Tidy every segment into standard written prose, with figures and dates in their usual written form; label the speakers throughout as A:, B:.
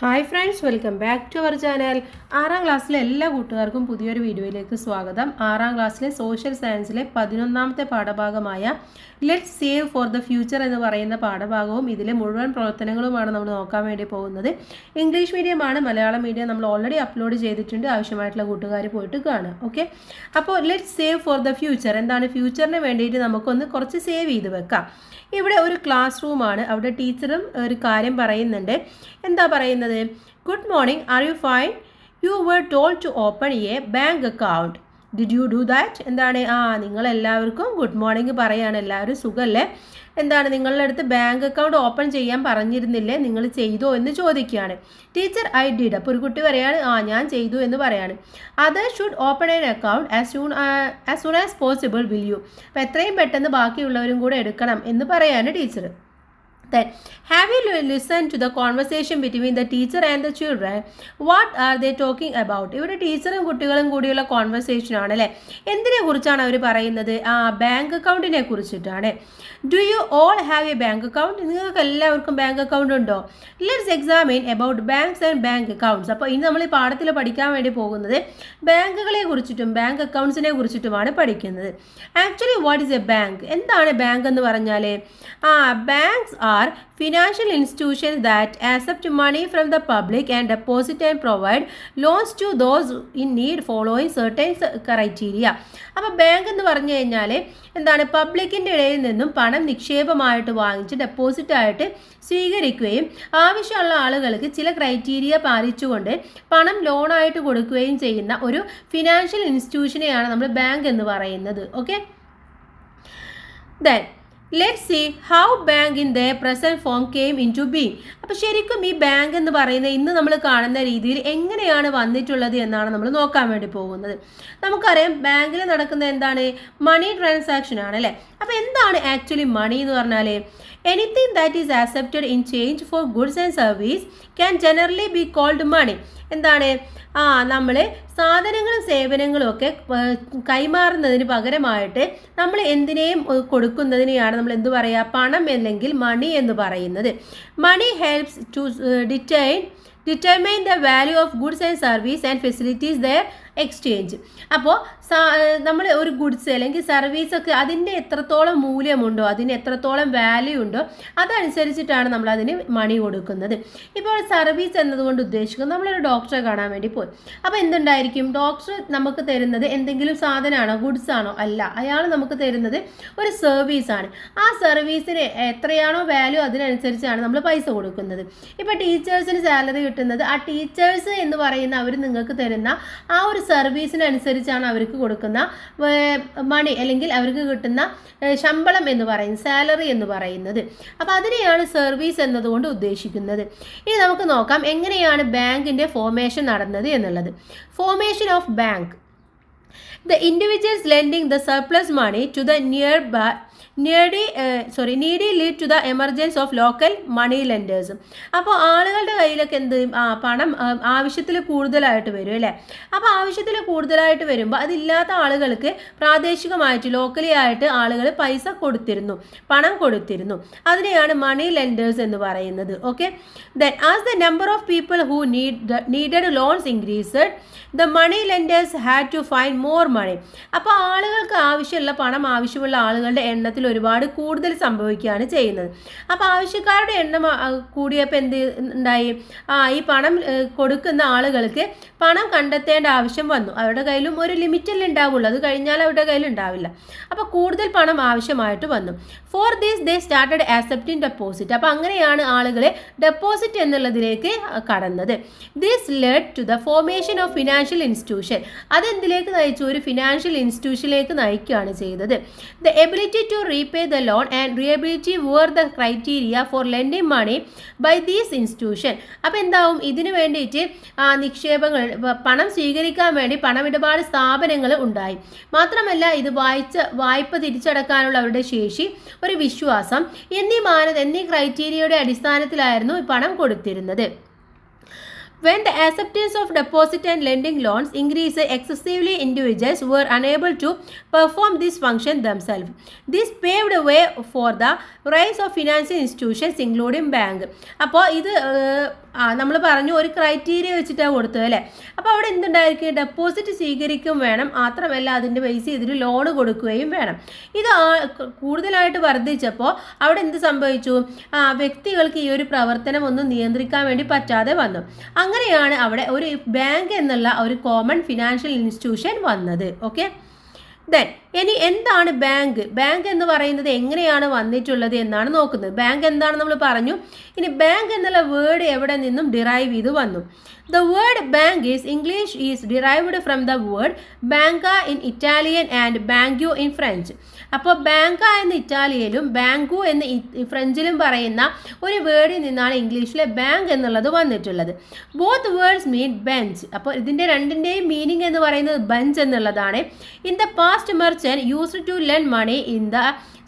A: Hi friends, welcome back to our channel. 6ാം ക്ലാസ്സിലെ എല്ലാ കൂട്ടുകാർക്കും പുതിയൊരു വീഡിയോയിലേക്ക് സ്വാഗതം. 6ാം ക്ലാസ്സിലെ സോഷ്യൽ സയൻസിലെ 11ാമത്തെ പാഠഭാഗമായ let's save for the future എന്ന് പറയുന്ന പാഠഭാഗവും ഇതിലെ മുഴുവൻ പ്രവർത്തനങ്ങളുമാണ് നമ്മൾ നോക്കാൻ വേണ്ടി പോകുന്നത്. ഇംഗ്ലീഷ് മീഡിയമാണ്, മലയാളം മീഡിയം നമ്മൾ ഓൾറെഡി അപ്ലോഡ് ചെയ്തിട്ടുണ്ട്. ആവശ്യമായിട്ടുള്ള കൂട്ടുകാർ പോയിട്ട് കാണുക. ഓക്കെ, അപ്പോൾ let's save for the future എന്താണ്? ഫ്യൂച്ചറിന് വേണ്ടിയിട്ട് നമുക്കൊന്ന് കുറച്ച് സേവ് ചെയ്ത് വെക്കാം. ഇവിടെ ഒരു ക്ലാസ് റൂമാണ്. അവിടെ ടീച്ചറും ഒരു കാര്യം പറയുന്നുണ്ട്. എന്താ പറയുന്നത്? Good morning, are you fine? You were told to open a bank account. Did you do that? എന്താണ്? നിങ്ങളെല്ലാവർക്കും ഗുഡ് മോർണിംഗ് പറയാണ്. എല്ലാവരും സുഖമല്ലേ? എന്താണ്, നിങ്ങളുടെ അടുത്ത് ബാങ്ക് അക്കൗണ്ട് ഓപ്പൺ ചെയ്യാൻ പറഞ്ഞിരുന്നില്ലേ? നിങ്ങൾ ചെയ്തോ എന്ന് ചോദിക്കുകയാണ്. Teacher, I did. അപ്പോൾ ഒരു കുട്ടി പറയാണ്, ഞാൻ ചെയ്തു എന്ന് പറയാണ്. Other should open an account as soon as possible, will you? അപ്പോൾ എത്രയും പെട്ടെന്ന് ബാക്കിയുള്ളവരും കൂടെ എടുക്കണം എന്ന് പറയാണ് teacher. Then, have you listened to the conversation between the teacher and the children? What are they talking about? ഇവിടെ ടീച്ചറും കുട്ടികളും കൂടിയുള്ള കോൺവെർസേഷൻ ആണ് അല്ലേ? എന്തിനെ കുറിച്ചാണ് അവർ പറയുന്നത്? ബാങ്ക് അക്കൗണ്ടിനെ കുറിച്ചിട്ടാണ്. Do you all have A bank account? നിങ്ങൾക്ക് എല്ലാവർക്കും ബാങ്ക് അക്കൗണ്ട് ഉണ്ടോ? Let's examine about banks and bank accounts. അപ്പോൾ ഇനി നമ്മൾ ഈ പാഠത്തിൽ പഠിക്കാൻ വേണ്ടി പോകുന്നത് ബാങ്കുകളെ കുറിച്ചിട്ടും ബാങ്ക് അക്കൗണ്ട്സിനെ കുറിച്ചിട്ടുമാണ് പഠിക്കുന്നത്. Actually what is A bank? എന്താണ് ബാങ്ക് എന്ന് പറഞ്ഞാൽ? Banks are financial institutions that accept money from the public and deposit and provide loans to those in need following certain criteria. അപ്പോൾ ബാങ്ക് എന്ന് പറഞ്ഞു കഴിഞ്ഞാൽ എന്താണ്? പബ്ലിക്കിൻ്റെ ഇടയിൽ നിന്നും പണം നിക്ഷേപമായിട്ട് വാങ്ങിച്ച് ഡെപ്പോസിറ്റായിട്ട് സ്വീകരിക്കുകയും ആവശ്യമുള്ള ആളുകൾക്ക് ചില ക്രൈറ്റീരിയ പാലിച്ചുകൊണ്ട് പണം ലോണായിട്ട് കൊടുക്കുകയും ചെയ്യുന്ന ഒരു ഫിനാൻഷ്യൽ ഇൻസ്റ്റിറ്റ്യൂഷനെയാണ് നമ്മൾ ബാങ്ക് എന്ന് പറയുന്നത്. Okay, then let's see how bank in the present form came into being. അപ്പോൾ ശരിക്കും ഈ ബാങ്ക് എന്ന് പറയുന്നത് ഇന്ന് നമ്മൾ കാണുന്ന രീതിയിൽ എങ്ങനെയാണ് വന്നിട്ടുള്ളത് എന്നാണ് നമ്മൾ നോക്കാൻ വേണ്ടി പോകുന്നത്. നമുക്കറിയാം ബാങ്കിൽ നടക്കുന്ന എന്താണ്? മണി ട്രാൻസാക്ഷൻ ആണ് അല്ലേ? അപ്പോൾ എന്താണ് ആക്ച്വലി മണി എന്ന് പറഞ്ഞാൽ? Anything that is accepted in change for goods and service can generally be called money. എന്താണ്? നമ്മൾ സാധനങ്ങളും സേവനങ്ങളും ഒക്കെ കൈമാറുന്നതിന് പകരമായിട്ട് നമ്മൾ എന്തിനേയും കൊടുക്കുന്നതിനെയാണ് നമ്മൾ എന്ത് പറയുക? പണം അല്ലെങ്കിൽ മണി എന്ന് പറയുന്നത്. Money helps to determine the value of goods and service and facilities their exchange. അപ്പോൾ നമ്മൾ ഒരു ഗുഡ്സ് അല്ലെങ്കിൽ സർവീസൊക്കെ അതിൻ്റെ എത്രത്തോളം മൂല്യമുണ്ടോ, അതിന് എത്രത്തോളം വാല്യൂ ഉണ്ടോ അതനുസരിച്ചിട്ടാണ് നമ്മൾ അതിന് മണി കൊടുക്കുന്നത്. ഇപ്പോൾ സർവീസ് എന്നതുകൊണ്ട് ഉദ്ദേശിക്കുന്നത് നമ്മളൊരു ഡോക്ടറെ കാണാൻ വേണ്ടി പോയി. അപ്പോൾ എന്തുണ്ടായിരിക്കും? ഡോക്ടർ നമുക്ക് തരുന്നത് എന്തെങ്കിലും സാധനമാണോ, ഗുഡ്സ് ആണോ? അല്ല, അയാൾ നമുക്ക് തരുന്നത് ഒരു സർവീസാണ്. ആ സർവീസിന് എത്രയാണോ വാല്യൂ അതിനനുസരിച്ചാണ് നമ്മൾ പൈസ കൊടുക്കുന്നത്. ഇപ്പോൾ ടീച്ചേഴ്സിന് സാലറി കിട്ടുന്നത് ആ ടീച്ചേഴ്സ് എന്ന് പറയുന്ന അവർ നിങ്ങൾക്ക് തരുന്ന ആ ഒരു സർവീസിനനുസരിച്ചാണ് അവർക്ക് കൊടുക്കുന്ന മണി അല്ലെങ്കിൽ അവർക്ക് കിട്ടുന്ന ശമ്പളം എന്ന് പറയുന്നത്, സാലറി എന്ന് പറയുന്നത്. അപ്പോൾ അതിനെയാണ് സർവീസ് എന്നതുകൊണ്ട് ഉദ്ദേശിക്കുന്നത്. ഇനി നമുക്ക് നോക്കാം എങ്ങനെയാണ് ബാങ്കിൻ്റെ ഫോർമേഷൻ നടന്നത് എന്നുള്ളത്. Formation of bank. The individuals lending the surplus money to the needy lead to the emergence of local money lenders. അപ്പോൾ ആളുകളുടെ കയ്യിലൊക്കെ പണം ആവശ്യത്തിൽ കൂടുതലായിട്ട് വരും അല്ലേ? അപ്പോൾ ആവശ്യത്തിൽ കൂടുതലായിട്ട് വരുമ്പോൾ അതില്ലാത്ത ആളുകൾക്ക് പ്രാദേശികമായിട്ട് ലോക്കലി ആയിട്ട് ആളുകൾ പൈസ കൊടുത്തിരുന്നു, പണം കൊടുത്തിരുന്നു. അതിനെയാണ് മണി ലെൻഡേഴ്സ് എന്ന് പറയുന്നത്. Okay, then as the number of people who needed loans increased the money lenders had to find more money. അപ്പോൾ ആളുകൾക്ക് ആവശ്യമുള്ള ആളുകളുടെ എണ്ണത്തിൽ ഒരുപാട് കൂടുതൽ സംഭവിക്കുകയാണ് ചെയ്യുന്നത്. അപ്പോൾ ആവശ്യക്കാരുടെ എണ്ണം കൂടിയപ്പോൾ എന്ത് ഉണ്ടായി? ഈ പണം കൊടുക്കുന്ന ആളുകൾക്ക് പണം കണ്ടെത്തേണ്ട ആവശ്യം വന്നു. അവരുടെ കയ്യിലും ഒരു ലിമിറ്റല്ലേ ഉണ്ടാവുള്ളൂ, അത് കഴിഞ്ഞാൽ അവരുടെ കയ്യിൽ ഉണ്ടാവില്ല. അപ്പോൾ കൂടുതൽ പണം ആവശ്യമായിട്ട് വന്നു. For these they started accepting deposit. അപ്പോൾ അങ്ങനെയാണ് ആളുകളെ ഡെപ്പോസിറ്റ് എന്നുള്ളതിലേക്ക് കടന്നത്. This led to the formation of financial institution. അതെന്തിലേക്ക് നയിച്ചു? ഒരു ഫിനാൻഷ്യൽ ഇൻസ്റ്റിറ്റ്യൂഷനിലേക്ക് നയിക്കുകയാണ് ചെയ്തത്. The ability to repay the loan and reliability were the criteria for lending money by these institution. അപ്പോൾ എന്താവും? ഇതിനു വേണ്ടിയിട്ട് നിക്ഷേപങ്ങൾ, പണം സ്വീകരിക്കാൻ വേണ്ടി പണമിടപാട് സ്ഥാപനങ്ങൾ ഉണ്ടായി. മാത്രമല്ല ഇത് വായ്പ തിരിച്ചടക്കാനുള്ള അവരുടെ ശേഷി, ഒരു വിശ്വാസം എന്നീ ക്രൈറ്റീരിയയുടെ അടിസ്ഥാനത്തിലായിരുന്നു പണം കൊടുത്തിരുന്നത്. When the acceptance of deposit and lending loans increased excessively, individuals were unable to perform this function themselves. This paved the way for the rise of financial institutions including bank. അപ്പോൾ ഇത് നമ്മൾ പറഞ്ഞു ഒരു ക്രൈറ്റീരിയ വെച്ചിട്ടാണ് കൊടുത്തത് അല്ലേ. അപ്പോൾ അവിടെ എന്തുണ്ടായിരിക്കും, ഡെപ്പോസിറ്റ് സ്വീകരിക്കും വേണം, മാത്രമല്ല അതിൻ്റെ ബേസ് ചെയ്തിട്ട് ലോൺ കൊടുക്കുകയും വേണം. ഇത് കൂടുതലായിട്ട് വർദ്ധിച്ചപ്പോൾ അവിടെ എന്ത് സംഭവിച്ചു, വ്യക്തികൾക്ക് ഈ ഒരു പ്രവർത്തനം ഒന്നും നിയന്ത്രിക്കാൻ വേണ്ടി പറ്റാതെ വന്നു. അങ്ങനെയാണ് അവിടെ ഒരു ബാങ്ക് എന്നുള്ള ഒരു കോമൺ ഫിനാൻഷ്യൽ ഇൻസ്റ്റിറ്റ്യൂഷൻ വന്നത്. ഓക്കെ, ദെൻ ഇനി എന്താണ് ബാങ്ക്? ബാങ്ക് എന്ന് പറയുന്നത് എങ്ങനെയാണ് വന്നിട്ടുള്ളത് എന്നാണ് നോക്കുന്നത്. ബാങ്ക് എന്താണ് നമ്മൾ പറഞ്ഞു. ഇനി ബാങ്ക് എന്നുള്ള വേർഡ് എവിടെ നിന്നും ഡിറൈവ് ചെയ്ത് വന്നു? The word bank English is derived from the word banca in Italian and banque in French. അപ്പോൾ ബാങ്ക എന്ന് ഇറ്റാലിയയിലും ബാങ്കു എന്ന് ഫ്രഞ്ചിലും പറയുന്ന ഒരു വേർഡിൽ നിന്നാണ് ഇംഗ്ലീഷിലെ ബാങ്ക് എന്നുള്ളത് വന്നിട്ടുള്ളത്. Both words mean bench. അപ്പോൾ ഇതിൻ്റെ രണ്ടിൻ്റെയും മീനിങ് എന്ന് പറയുന്നത് ബെഞ്ച് എന്നുള്ളതാണ്. In the past merchant used to lend money in the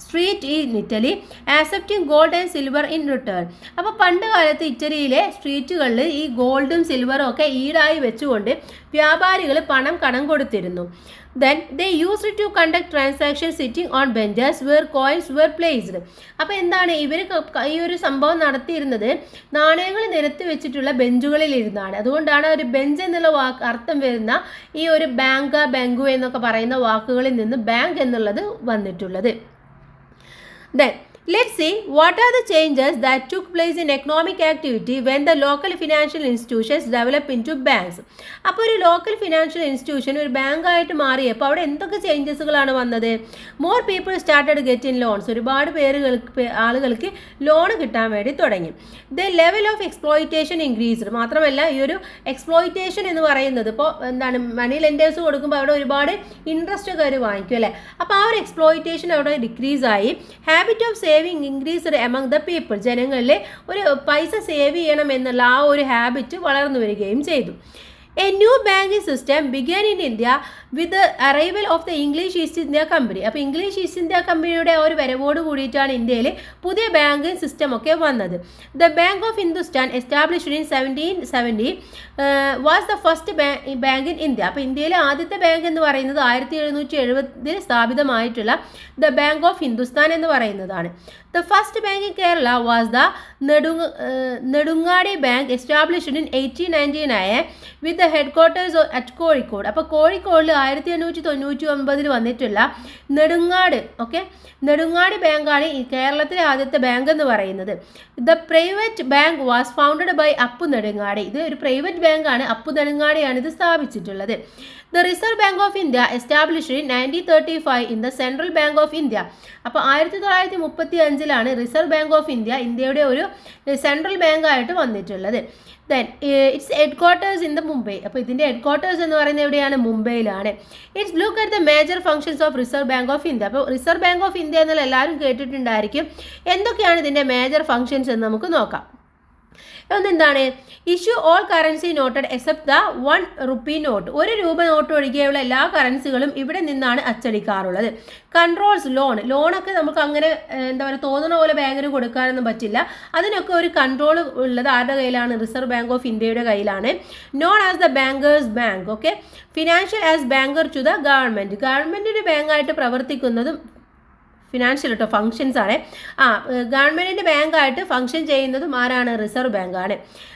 A: street in Italy accepting gold and silver in return. അപ്പോൾ പണ്ട് കാലത്ത് ഇറ്റലിയിലെ സ്ട്രീറ്റുകളിൽ ഈ ഗോൾഡും സിൽവറും ഒക്കെ ഈടായി വെച്ചുകൊണ്ട് വ്യാപാരികൾ പണം കടം കൊടുത്തിരുന്നു. Then they used to conduct transactions sitting on benches where coins were placed. അപ്പോൾ എന്താണ് ഇവർ ഈ ഒരു സംഭവം നടത്തിയിരുന്നത്, നാണയങ്ങൾ നിരത്തി വെച്ചിട്ടുള്ള ബെഞ്ചുകളിൽ ഇരുന്നാണ്. അതുകൊണ്ടാണ് ഒരു ബെഞ്ച് എന്നുള്ള അർത്ഥം വരുന്ന ഈ ഒരു ബാങ്ക, ബാങ്കു എന്നൊക്കെ പറയുന്ന വാക്കുകളിൽ നിന്ന് ബാങ്ക് എന്നുള്ളത് വന്നിട്ടുള്ളത്. Then let's see what are the changes that took place in economic activity when the local financial institutions developed into banks. അപ്പോൾ ഒരു ലോക്കൽ ഫിനാൻഷ്യൽ ഇൻസ്റ്റിറ്റ്യൂഷൻ ഒരു ബാങ്കായിട്ട് മാറിയപ്പോൾ അവിടെ എന്തൊക്കെ ചേഞ്ചസുകളാണ് വന്നത്? More people started getting loans. ഒരുപാട് ആളുകൾക്ക് ലോൺ കിട്ടാൻ വേണ്ടി തുടങ്ങി. The level of exploitation increased. മാത്രമല്ല ഈ ഒരു എക്സ്പ്ലോയിറ്റേഷൻ എന്ന് പറയുന്നത് ഇപ്പോൾ എന്താണ്, മണി ലെൻഡേഴ്സ് കൊടുക്കുമ്പോൾ അവിടെ ഒരുപാട് ഇൻട്രസ്റ്റ് ഒക്കെ അവർ വാങ്ങിക്കും അല്ലേ. അപ്പോൾ ആ ഒരു എക്സ്പ്ലോയിറ്റേഷൻ അവിടെ ഡിക്രീസ് ആയി. Habit of saving increased among the people. ജനങ്ങളിൽ ഒരു പൈസ സേവ് ചെയ്യണം എന്നുള്ള ആ ഒരു ഹാബിറ്റ് വളർന്നു വരികയും ചെയ്തു. A new banking system began in India with the arrival of the English East India Company. അപ്പോൾ ഇംഗ്ലീഷ് ഈസ്റ്റ് ഇന്ത്യ കമ്പനിയുടെ ഒരു വരവോട് കൂടിയിട്ടാണ് ഇന്ത്യയിൽ പുതിയ ബാങ്കിങ് സിസ്റ്റം ഒക്കെ വന്നത്. The bank of Hindustan established in 1770 was the first bank in India. അപ്പോൾ ഇന്ത്യയിലെ ആദ്യത്തെ ബാങ്ക് എന്ന് പറയുന്നത് 1770 സ്ഥാപിതമായിട്ടുള്ള ദ ബാങ്ക് ഓഫ് ഹിന്ദുസ്ഥാൻ എന്ന് പറയുന്നതാണ്. The first bank in Kerala was the Nedungadi Bank established in 1899 with the headquarters at Kozhikode. അപ്പോൾ കോഴിക്കോടിൽ 1899 വന്നിട്ടുള്ള Nedungad, okay, Nedungadi ബാങ്കാണ് ഈ കേരളത്തിലെ ആദ്യത്തെ ബാങ്ക് എന്ന് പറയുന്നത്. The private bank was founded by Appu Nedungadi. ഇത് ഒരു പ്രൈവറ്റ് ബാങ്കാണ്, അപ്പു നെടുങ്ങാടിയാണ് ഇത് സ്ഥാപിച്ചിട്ടുള്ളത്. The Reserve Bank of India established in 1935 in the Central Bank of India. അപ്പോൾ 1935 റിസർവ് ബാങ്ക് ഓഫ് ഇന്ത്യ ഇന്ത്യയുടെ ഒരു സെൻട്രൽ ബാങ്ക് ആയിട്ട് വന്നിട്ടുള്ളത്. Then its headquarters in the Mumbai. അപ്പോൾ ഇതിൻ്റെ ഹെഡ് ക്വാർട്ടേഴ്സ് എന്ന് പറയുന്നത് എവിടെയാണ്? മുംബൈയിലാണ്. It's look at the major functions of Reserve Bank of India. അപ്പോൾ റിസർവ് ബാങ്ക് ഓഫ് ഇന്ത്യ എന്നുള്ള എല്ലാവരും കേട്ടിട്ടുണ്ടായിരിക്കും. എന്തൊക്കെയാണ് ഇതിൻ്റെ മേജർ ഫംഗ്ഷൻസ് എന്ന് നമുക്ക് നോക്കാം. എന്താണ്? Issue all currency noted except the 1 rupee note. 1 രൂപ നോട്ട് ഒഴികെയുള്ള എല്ലാ കറൻസികളും ഇവിടെ നിന്നാണ് അച്ചടിക്കാറുള്ളത്. കൺട്രോൾസ് ലോണൊക്കെ നമുക്ക് അങ്ങനെ എന്താ പറയുക തോന്നുന്ന പോലെ ബാങ്കിന് കൊടുക്കാനൊന്നും പറ്റില്ല. അതിനൊക്കെ ഒരു കൺട്രോൾ ഉള്ളത് ആരുടെ കയ്യിലാണ്? റിസർവ് ബാങ്ക് ഓഫ് ഇന്ത്യയുടെ കയ്യിലാണ്. Known as the banker's bank. Okay, financial as banker to the government. ഗവൺമെൻറ്റിൻ്റെ ബാങ്കായിട്ട് പ്രവർത്തിക്കുന്നതും ഫിനാൻഷ്യൽ കേട്ടോ, ഫംഗ്ഷൻസ് ആണ്. ഗവൺമെൻറ്റിൻ്റെ ബാങ്കായിട്ട് ഫംഗ്ഷൻ ചെയ്യുന്നതും ആരാണ്? റിസർവ് ബാങ്കാണ്.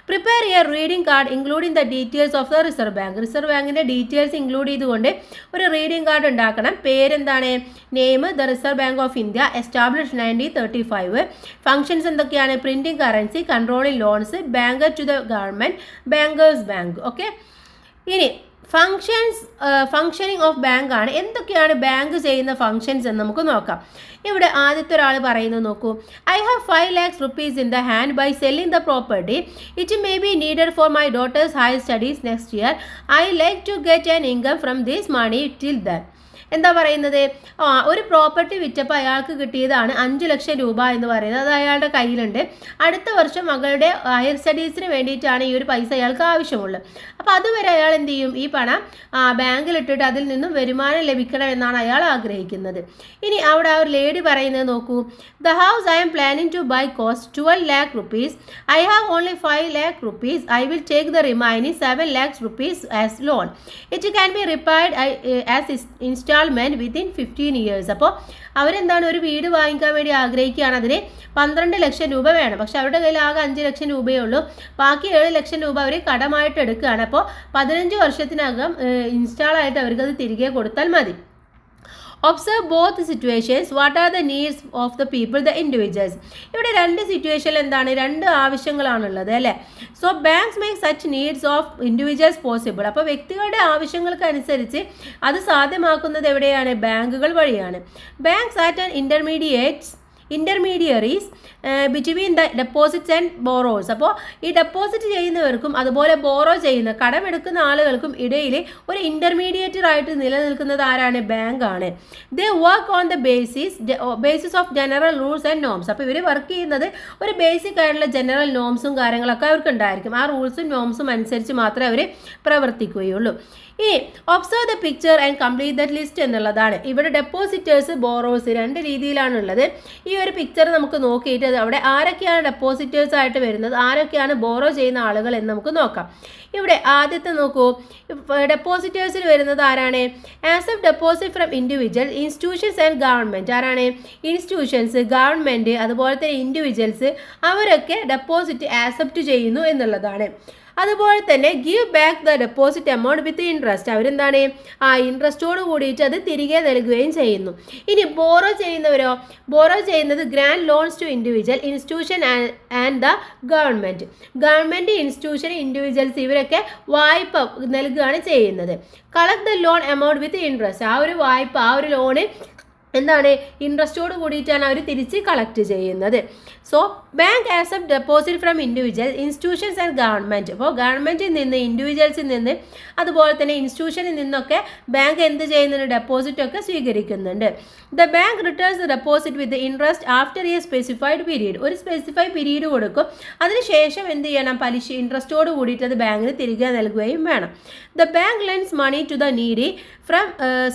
A: Prepare a reading card including the details of the Reserve Bank. Reserve ബാങ്കിൻ്റെ ഡീറ്റെയിൽസ് ഇൻക്ലൂഡ് ചെയ്തുകൊണ്ട് ഒരു റീഡിംഗ് കാർഡ് ഉണ്ടാക്കണം. പേരെന്താണ്? Name the Reserve Bank of India, established 1935. Functions എന്തൊക്കെയാണ്? Printing currency, controlling loans, banker to the government, bankers bank. Okay, ഇനി functioning of bank ആണ്. എന്തൊക്കെയാണ് bank ചെയ്യുന്ന ഫങ്ഷൻസ് എന്ന് നമുക്ക് നോക്കാം. ഇവിടെ ആദ്യത്തെ ഒരാൾ പറയുന്നത് നോക്കൂ. I have 5 lakhs rupees in the hand by selling the property. It may be needed for my daughter's higher studies next year. I like to get an income from this money till then. എന്താ പറയുന്നത്? ഒരു property വിറ്റപ്പോൾ അയാൾക്ക് കിട്ടിയതാണ് 5 ലക്ഷം രൂപ എന്ന് പറയുന്നത്. അത് അയാളുടെ കയ്യിലുണ്ട്. അടുത്ത വർഷം മകളുടെ ഹയർ സ്റ്റഡീസിന് വേണ്ടിയിട്ടാണ് ഈ ഒരു പൈസ അയാൾക്ക് ആവശ്യമുള്ളത്. അപ്പോൾ അതുവരെ അയാൾ എന്ത് ചെയ്യും? ഈ പണം ബാങ്കിലിട്ടിട്ട് അതിൽ നിന്നും വരുമാനം ലഭിക്കണം എന്നാണ് അയാൾ ആഗ്രഹിക്കുന്നത്. ഇനി അവിടെ ആ ഒരു ലേഡി പറയുന്നത് നോക്കൂ. The house I am planning to buy cost 12 lakh rupees. I have only 5 lakh rupees. I will take the remaining 7 lakhs rupees as loan. It can be repaid as installment instalment within 15 years. അപ്പോൾ അവരെന്താണ് ഒരു വീട് വാങ്ങിക്കാൻ വേണ്ടി ആഗ്രഹിക്കുകയാണ്, അതിന് 12 ലക്ഷം രൂപ വേണം. പക്ഷെ അവരുടെ കയ്യിൽ ആകെ 5 ലക്ഷം രൂപയേ ഉള്ളൂ. ബാക്കി 7 ലക്ഷം രൂപ അവർ കടമായിട്ട് എടുക്കുകയാണ്. അപ്പോൾ 15 വർഷത്തിനകം ഇൻസ്റ്റാളായിട്ട് അവർക്കത് തിരികെ കൊടുത്താൽ മതി. Observe both situations. What are the needs of the people, the individuals. ഇവിടെ രണ്ട് സിറ്റുവേഷനിൽ എന്താണ്, രണ്ട് ആവശ്യങ്ങളാണുള്ളത് അല്ലേ. So banks make such needs of individuals possible. അപ്പോൾ വ്യക്തികളുടെ ആവശ്യങ്ങൾക്കനുസരിച്ച് അത് സാധ്യമാക്കുന്നത് എവിടെയാണ്, ബാങ്കുകൾ വഴിയാണ്. Banks at an intermediaries between the deposits and boroughs. അപ്പോൾ ഈ ഡെപ്പോസിറ്റ് ചെയ്യുന്നവർക്കും അതുപോലെ ബോറോ ചെയ്യുന്ന കടമെടുക്കുന്ന ആളുകൾക്കും ഇടയിൽ ഒരു ഇൻ്റർമീഡിയേറ്റർ ആയിട്ട് നിലനിൽക്കുന്നത് ആരാണ്, ബാങ്കാണ്. ദേ work on the basis of general rules and norms. അപ്പോൾ ഇവർ വർക്ക് ചെയ്യുന്നത് ഒരു ബേസിക് ആയിട്ടുള്ള ജനറൽ നോംസും കാര്യങ്ങളൊക്കെ അവർക്ക് ഉണ്ടായിരിക്കും. ആ റൂൾസും നോംസും അനുസരിച്ച് മാത്രമേ അവർ പ്രവർത്തിക്കുകയുള്ളൂ. ഈ observe the picture and complete the list എന്നുള്ളതാണ്. ഇവിടെ ഡെപ്പോസിറ്റേഴ്സ് ബോറോസ് രണ്ട് രീതിയിലാണുള്ളത്. ഈ ഒരു പിക്ചർ നമുക്ക് നോക്കിയിട്ട് അവിടെ ആരൊക്കെയാണ് ഡെപ്പോസിറ്റേഴ്സ് ആയിട്ട് വരുന്നത്, ആരൊക്കെയാണ് ബോറോ ചെയ്യുന്ന ആളുകൾ എന്ന് നമുക്ക് നോക്കാം. ഇവിടെ ആദ്യത്തെ നോക്കൂ, ഡെപ്പോസിറ്റേഴ്സിൽ വരുന്നത് ആരാണ്, accept deposit from individual, institutions and government. ആരാണ്, ഇൻസ്റ്റിറ്റ്യൂഷൻസ്, ഗവൺമെൻറ് അതുപോലെ തന്നെ ഇൻഡിവിജ്വൽസ്, അവരൊക്കെ ഡെപ്പോസിറ്റ് ആക്സെപ്റ്റ് ചെയ്യുന്നു എന്നുള്ളതാണ്. അതുപോലെ തന്നെ give back the deposit amount with interest. അവരെന്താണ് ആ ഇൻട്രസ്റ്റോട് കൂടിയിട്ട് അത് തിരികെ നൽകുകയും ചെയ്യുന്നു. ഇനി ബോറോ ചെയ്യുന്നവരോ, ബോറോ ചെയ്യുന്നത് grant loans to individual, institution and the government, institution, individuals ഇവരൊക്കെ വായ്പ നൽകുകയാണ് ചെയ്യുന്നത്. Collect the loan amount with interest. ആ ഒരു വായ്പ, ആ ഒരു ലോണ് എന്താണ്, ഇൻട്രസ്റ്റോട് കൂടിയിട്ടാണ് അവർ തിരിച്ച് കളക്ട് ചെയ്യുന്നത്. So bank accept deposit from individual, institutions and government. അപ്പോൾ ഗവൺമെൻറ്റിൽ നിന്ന്, ഇൻഡിവിജ്വൽസിൽ നിന്ന് അതുപോലെ തന്നെ ഇൻസ്റ്റിറ്റ്യൂഷനിൽ നിന്നൊക്കെ ബാങ്ക് എന്ത് ചെയ്യുന്നുണ്ട്, ഡെപ്പോസിറ്റ് ഒക്കെ സ്വീകരിക്കുന്നുണ്ട്. The bank returns the deposit with interest after a specified period. ഒരു സ്പെസിഫൈഡ് പീരീഡ് കൊടുക്കും, അതിനുശേഷം എന്ത് ചെയ്യണം, പലിശ ഇൻട്രസ്റ്റോട് കൂടിയിട്ട് അത് ബാങ്കിന് തിരികെ നൽകുകയും വേണം. The bank lends money to the needy from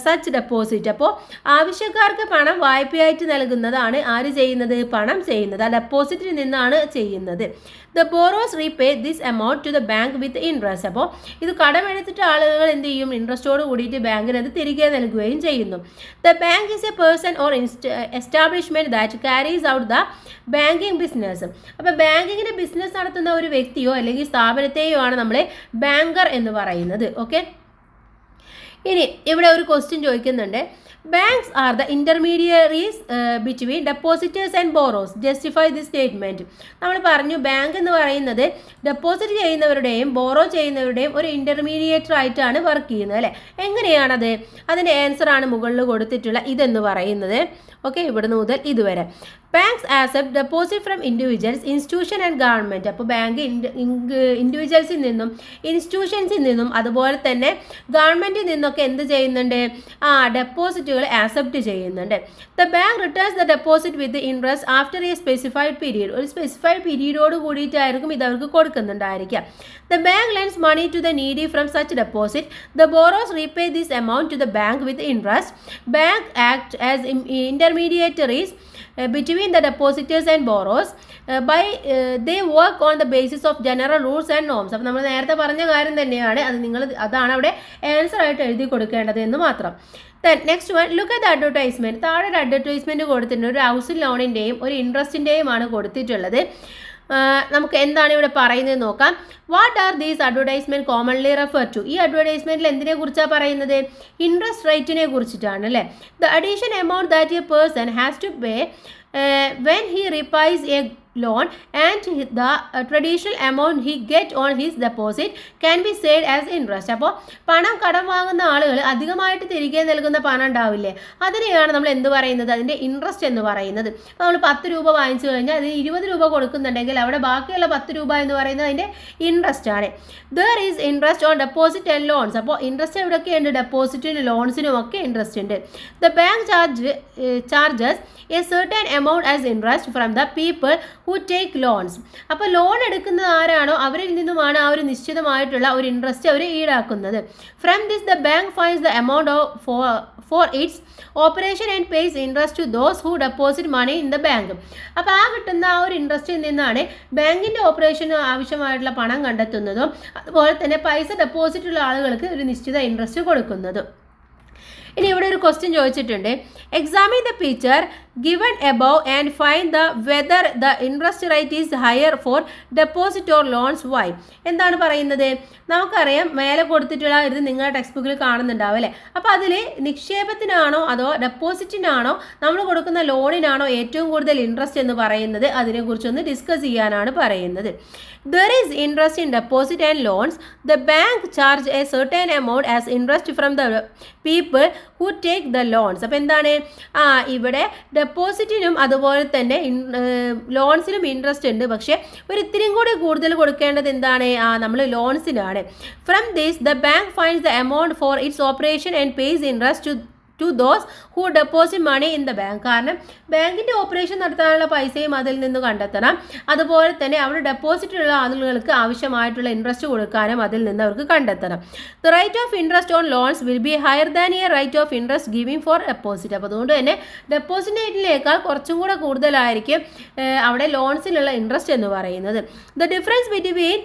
A: such deposit. അപ്പോൾ ആവശ്യക്കാർക്ക് പണം വായ്പയായിട്ട് നൽകുന്നതാണ് ആര് ചെയ്യുന്നത്, പണം ചെയ്യുന്നത്. ആ ഡെപ്പോസിറ്റിൽ നിന്നാണ് ചെയ്യുന്നത്. The borrowers repay this amount to the bank with interest. അപ്പോൾ ഇത് കടമെടുത്തിട്ട് ആളുകൾ എന്ത് ചെയ്യും, ഇൻട്രസ്റ്റോട് കൂടിയിട്ട് ബാങ്കിന് അത് തിരികെ നൽകുകയും ചെയ്യുന്നു. The bank is A person or establishment that carries out the banking business. അപ്പോൾ ബാങ്കിങ്ങിൻ്റെ ബിസിനസ് നടത്തുന്ന ഒരു വ്യക്തിയോ അല്ലെങ്കിൽ സ്ഥാപനത്തെയോ ആണ് നമ്മൾ ബാങ്കർ എന്ന് പറയുന്നത്. ഓക്കെ, ഇനി ഇവിടെ ഒരു ക്വസ്റ്റ്യൻ ചോദിക്കുന്നുണ്ട്. Banks are the intermediaries between depositors and boroughs, justify this statement. നമ്മൾ പറഞ്ഞു ബാങ്ക് എന്ന് പറയുന്നത് ഡെപ്പോസിറ്റ് ചെയ്യുന്നവരുടെയും ബോറോ ചെയ്യുന്നവരുടെയും ഒരു ഇൻ്റർമീഡിയേറ്റർ ആയിട്ടാണ് വർക്ക് ചെയ്യുന്നത് അല്ലേ. എങ്ങനെയാണത്, അതിൻ്റെ ആൻസറാണ് മുകളിൽ കൊടുത്തിട്ടുള്ള ഇതെന്ന് പറയുന്നത്. ഓക്കെ, ഇവിടുന്ന് മുതൽ ഇതുവരെ banks accept deposit from individuals, institution and government. അപ്പോൾ ബാങ്ക് ഇൻഡിവിജ്വൽസിൽ നിന്നും ഇൻസ്റ്റിറ്റ്യൂഷൻസിൽ നിന്നും അതുപോലെ തന്നെ ഗവൺമെൻറ്റിൽ നിന്നൊക്കെ എന്ത് ചെയ്യുന്നുണ്ട്, ഡെപ്പോസിറ്റുകൾ ആക്സെപ്റ്റ് ചെയ്യുന്നുണ്ട്. The bank returns the deposit with interest after a specified period. ഒരു സ്പെസിഫൈഡ് പീരീഡോട് കൂടിയിട്ടായിരിക്കും ഇത് അവർക്ക് കൊടുക്കുന്നുണ്ടായിരിക്കാം. The bank lends money to the needy from such deposit. The borrowers repay this amount to the bank with interest. Bank act as intermediaries between the depositors and borrowers they work on the basis of general rules and norms. അപ്പോൾ നമ്മൾ നേരത്തെ പറഞ്ഞ കാര്യം തന്നെയാണ്, അതാണ് അവിടെ answer ആയിട്ട് എഴുതി കൊടുക്കേണ്ടത് എന്ന് മാത്രം. Then next one, look at the advertisement. താഴെ ഒരു അഡ്വർടൈസ്മെൻറ്റ് കൊടുത്തിട്ടുണ്ട്. ഒരു ഹൗസിംഗ് ലോണിൻ്റെയും ഒരു ഇൻട്രസ്റ്റിൻ്റെയുമാണ് കൊടുത്തിട്ടുള്ളത്. നമുക്ക് എന്താണ് ഇവിടെ പറയുന്നത് നോക്കാം. What are these advertisement commonly refer to. ഈ അഡ്വർടൈസ്മെൻറ്റിൽ എന്തിനെ കുറിച്ചാണ് പറയുന്നത്, ഇൻട്രസ്റ്റ് റേറ്റിനെ കുറിച്ചിട്ടാണ് അല്ലേ. The addition amount that a person has to pay when he repays a loan and the traditional amount he get on his deposit can be said as interest. അപ്പോൾ പണം കടം വാങ്ങുന്ന ആളുകൾ അധികമായിട്ട് തിരികെ നൽകുന്ന പണം ഉണ്ടാവില്ലേ, അതിനെയാണ് നമ്മൾ എന്ത് പറയുന്നത്, അതിൻ്റെ ഇൻട്രസ്റ്റ് എന്ന് പറയുന്നത്. അപ്പോൾ നമ്മൾ 10 രൂപ വാങ്ങിച്ചു കഴിഞ്ഞാൽ അതിന് 20 രൂപ കൊടുക്കുന്നുണ്ടെങ്കിൽ അവിടെ ബാക്കിയുള്ള 10 രൂപ എന്ന് പറയുന്നത് അതിൻ്റെ ഇൻട്രസ്റ്റ് ആണ്. There is interest on deposit and loans. അപ്പോൾ ഇൻട്രസ്റ്റ് എവിടെയൊക്കെയുണ്ട്, ഡെപ്പോസിറ്റിനും ലോൺസിനും ഒക്കെ ഇൻട്രസ്റ്റ് ഉണ്ട്. The bank charges A certain amount as interest from the people who take loans. അപ്പോൾ ലോൺ എടുക്കുന്നത് ആരാണോ അവരിൽ നിന്നുമാണ് ആ ഒരു നിശ്ചിതമായിട്ടുള്ള ഒരു ഇൻട്രസ്റ്റ് അവർ ഈടാക്കുന്നത്. From this the bank finds the amount for its operation and pays interest to those who deposit money in the bank. അപ്പോൾ ആ കിട്ടുന്ന ആ ഒരു ഇൻട്രസ്റ്റിൽ നിന്നാണ് ബാങ്കിൻ്റെ ഓപ്പറേഷന് ആവശ്യമായിട്ടുള്ള പണം കണ്ടെത്തുന്നതും അതുപോലെ തന്നെ പൈസ ഡെപ്പോസിറ്റുള്ള ആളുകൾക്ക് ഒരു നിശ്ചിത ഇൻട്രസ്റ്റ് കൊടുക്കുന്നതും. ഇനി ഇവിടെ ഒരു ക്വസ്റ്റ്യൻ ചോദിച്ചിട്ടുണ്ട്. Examine the picture given above and find the whether the interest rate is higher for deposit or loans. Why? എന്താണ് പറയുന്നത്? നമുക്കറിയാം മേലെ കൊടുത്തിട്ടുള്ള ഇത് നിങ്ങളുടെ ടെക്സ്റ്റ് ബുക്കിൽ കാണുന്നുണ്ടാവും അല്ലേ. അപ്പോൾ അതിൽ നിക്ഷേപത്തിനാണോ അതോ ഡെപ്പോസിറ്റിനാണോ നമ്മൾ കൊടുക്കുന്ന ലോണിനാണോ ഏറ്റവും കൂടുതൽ ഇൻട്രസ്റ്റ് എന്ന് പറയുന്നത്, അതിനെക്കുറിച്ചൊന്ന് ഡിസ്കസ് ചെയ്യാനാണ് പറയുന്നത്. There is interest in deposit and loans. The bank charge a certain amount as interest from the people who take the loans. അപ്പോൾ എന്താണ് ഇവിടെ ഡെപ്പോസിറ്റിനും അതുപോലെ തന്നെ ലോൺസിനും ഇൻട്രസ്റ്റ് ഉണ്ട്. പക്ഷേ ഒരു ഇത്തിരിയും കൂടി കൂടുതൽ കൊടുക്കേണ്ടത് എന്താണ്? നമ്മൾ ലോൺസിനാണ്. From this the bank finds the amount for its operation and pays interest to those who deposit money in the bank. കാരണം ബാങ്കിൻ്റെ ഓപ്പറേഷൻ നടത്താനുള്ള പൈസയും അതിൽ നിന്ന് കണ്ടെത്തണം. അതുപോലെ തന്നെ അവിടെ ഡെപ്പോസിറ്റ് ഉള്ള ആളുകൾക്ക് ആവശ്യമായിട്ടുള്ള ഇൻട്രസ്റ്റ് കൊടുക്കാനും അതിൽ നിന്ന് അവർക്ക് കണ്ടെത്തണം. The rate of interest on loans will be higher than a rate of interest giving for deposit. അപ്പോൾ അതുകൊണ്ട് തന്നെ ഡെപ്പോസിറ്റിനേക്കാൾ കുറച്ചും കൂടെ കൂടുതലായിരിക്കും അവിടെ ലോൺസിലുള്ള ഇൻട്രസ്റ്റ് എന്ന് പറയുന്നത്. The difference between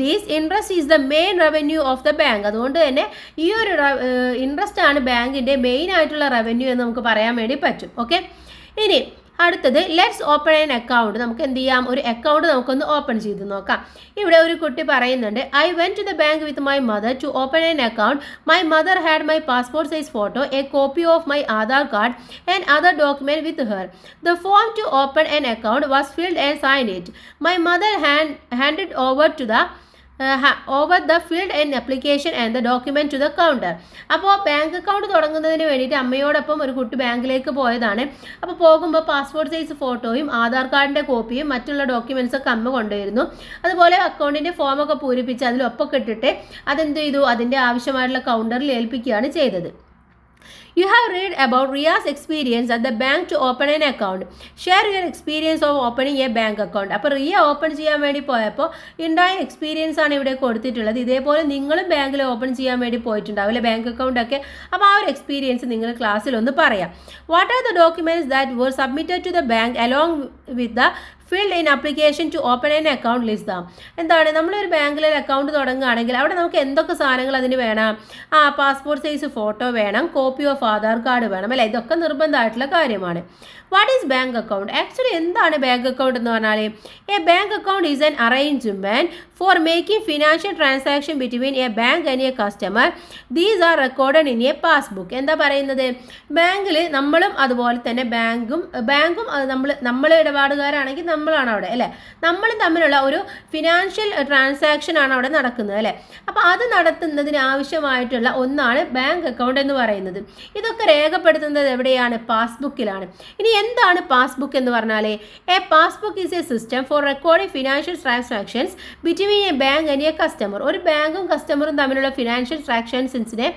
A: these interest is the main revenue of the bank. അതുകൊണ്ട് തന്നെ ഈ ഒരു ഇൻട്രസ്റ്റ് ആണ് ബാങ്കിൻ്റെ മെയിൻ ആയിട്ടുള്ള റവന്യൂ എന്ന് നമുക്ക് പറയാൻ വേണ്ടി പറ്റും. ഓക്കെ, ഇനി അടുത്തത് ലെറ്റ്സ് ഓപ്പൺ ആൻ അക്കൗണ്ട്. നമുക്ക് എന്ത് ചെയ്യാം? ഒരു അക്കൗണ്ട് നമുക്കൊന്ന് ഓപ്പൺ ചെയ്ത് നോക്കാം. ഇവിടെ ഒരു കുട്ടി പറയുന്നുണ്ട്, I went to the bank with my mother to open an account. My mother had my passport size photo, a copy of my Aadhaar card and other document with her. The form to open an account was filled and signed it. My mother handed over the field and application and the document to the counter. അപ്പോൾ bank account തുടങ്ങുന്നതിന് വേണ്ടിയിട്ട് അമ്മയോടൊപ്പം ഒരു കുട്ടി ബാങ്കിലേക്ക് പോയതാണ്. അപ്പോൾ പോകുമ്പോൾ പാസ്പോർട്ട് സൈസ് ഫോട്ടോയും ആധാർ കാർഡിൻ്റെ കോപ്പിയും മറ്റുള്ള ഡോക്യുമെൻറ്റ്സ് ഒക്കെ അമ്മ കൊണ്ടുവരുന്നു. അതുപോലെ അക്കൗണ്ടിൻ്റെ ഫോമൊക്കെ പൂരിപ്പിച്ച് അതിലൊപ്പൊക്കെ ഇട്ടിട്ട് അതെന്ത് ചെയ്തു? അതിൻ്റെ ആവശ്യമായിട്ടുള്ള കൗണ്ടറിൽ ഏൽപ്പിക്കുകയാണ് ചെയ്തത്. You have read about Ria's experience at the bank to open an account. Share your experience of opening a bank account. അപ്പോൾ റിയ ഓപ്പൺ ചെയ്യാൻ വേണ്ടി പോയപ്പോൾ ഉണ്ടായ എക്സ്പീരിയൻസ് ആണ് ഇവിടെ കൊടുത്തിട്ടുള്ളത്. ഇതേപോലെ നിങ്ങളും ബാങ്കിൽ ഓപ്പൺ ചെയ്യാൻ വേണ്ടി പോയിട്ടുണ്ടാവില്ലേ ബാങ്ക് അക്കൗണ്ട് ഒക്കെ. അപ്പോൾ ആ ഒരു എക്സ്പീരിയൻസ് നിങ്ങൾ ക്ലാസ്സിൽ ഒന്ന് പറയാം. What are the documents that were submitted to the bank along with the filled in application to open an account list. എന്താണ്, നമ്മളൊരു ബാങ്കിൽ ഒരു അക്കൗണ്ട് തുടങ്ങുകയാണെങ്കിൽ അവിടെ നമുക്ക് എന്തൊക്കെ സാധനങ്ങൾ അതിന് വേണം? പാസ്പോർട്ട് സൈസ് ഫോട്ടോ വേണം, കോപ്പി ഓഫ് ആധാർ കാർഡ് വേണം അല്ലേ. ഇതൊക്കെ നിർബന്ധമായിട്ടുള്ള കാര്യമാണ്. What is bank account? Actually എന്താണ് ബാങ്ക് അക്കൗണ്ട് എന്ന് പറഞ്ഞാൽ, A bank account is an arrangement for making financial transaction between A bank and A customer. These are recorded in A passbook. എന്താ പറയുന്നത്? ബാങ്കിൽ നമ്മളും അതുപോലെ തന്നെ ബാങ്കും നമ്മൾ ഇടപാടുകാരാണെങ്കിൽ നമ്മളാണ് അവിടെ അല്ലേ. നമ്മളും തമ്മിലുള്ള ഒരു ഫിനാൻഷ്യൽ ട്രാൻസാക്ഷൻ ആണ് അവിടെ നടക്കുന്നത് അല്ലേ. അപ്പോൾ അത് നടത്തുന്നതിന് ആവശ്യമായിട്ടുള്ള ഒന്നാണ് ബാങ്ക് അക്കൗണ്ട് എന്ന് പറയുന്നത്. ഇതൊക്കെ രേഖപ്പെടുത്തുന്നത് എവിടെയാണ്? പാസ്ബുക്കിലാണ്. ഇനി എന്താണ് പാസ്ബുക്ക് എന്ന് പറഞ്ഞാൽ, A passbook is A system for recording financial transactions between A bank and A customer. ഒരു ബാങ്കും കസ്റ്റമറും തമ്മിലുള്ള ഫിനാൻഷ്യൽ ട്രാൻസാക്ഷൻസിനെ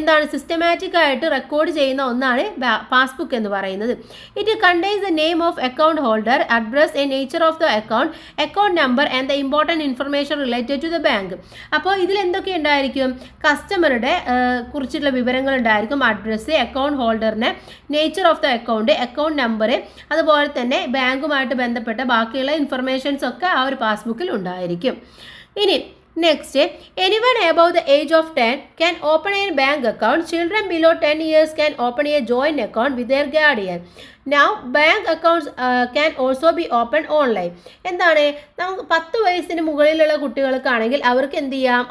A: എന്താണ് സിസ്റ്റമാറ്റിക് ആയിട്ട് റെക്കോർഡ് ചെയ്യുന്ന ഒന്നാണ് പാസ്ബുക്ക് എന്ന് പറയുന്നത്. It contains the name of account holder, address, a nature of the account number and the important information related to the bank. അപ്പോൾ ഇതിൽ എന്തൊക്കെ ഉണ്ടായിരിക്കും? കസ്റ്റമറുടെ കുറിച്ചുള്ള വിവരങ്ങൾ ഉണ്ടായിരിക്കും, അഡ്രസ്സ്, അക്കൗണ്ട് ഹോൾഡറിന്, nature of the account number, അതുപോലെ തന്നെ ബാങ്കുമായിട്ട് ബന്ധപ്പെട്ട ബാക്കിയുള്ള ഇൻഫർമേഷൻസ് ഒക്കെ ആ ഒരു പാസ്ബുക്കിൽ ഉണ്ടായിരിക്കും. ഇനി next, anyone above the age of 10 can open a bank account. Children below 10 years can open a joint account with their guardian. Now bank accounts can also be opened online. എന്താണ്, നമുക്ക് 10 വയസ്സിന് മുകളിലുള്ള കുട്ടികൾക്കാണെങ്കിൽ അവർക്ക് എന്ത് ചെയ്യാം?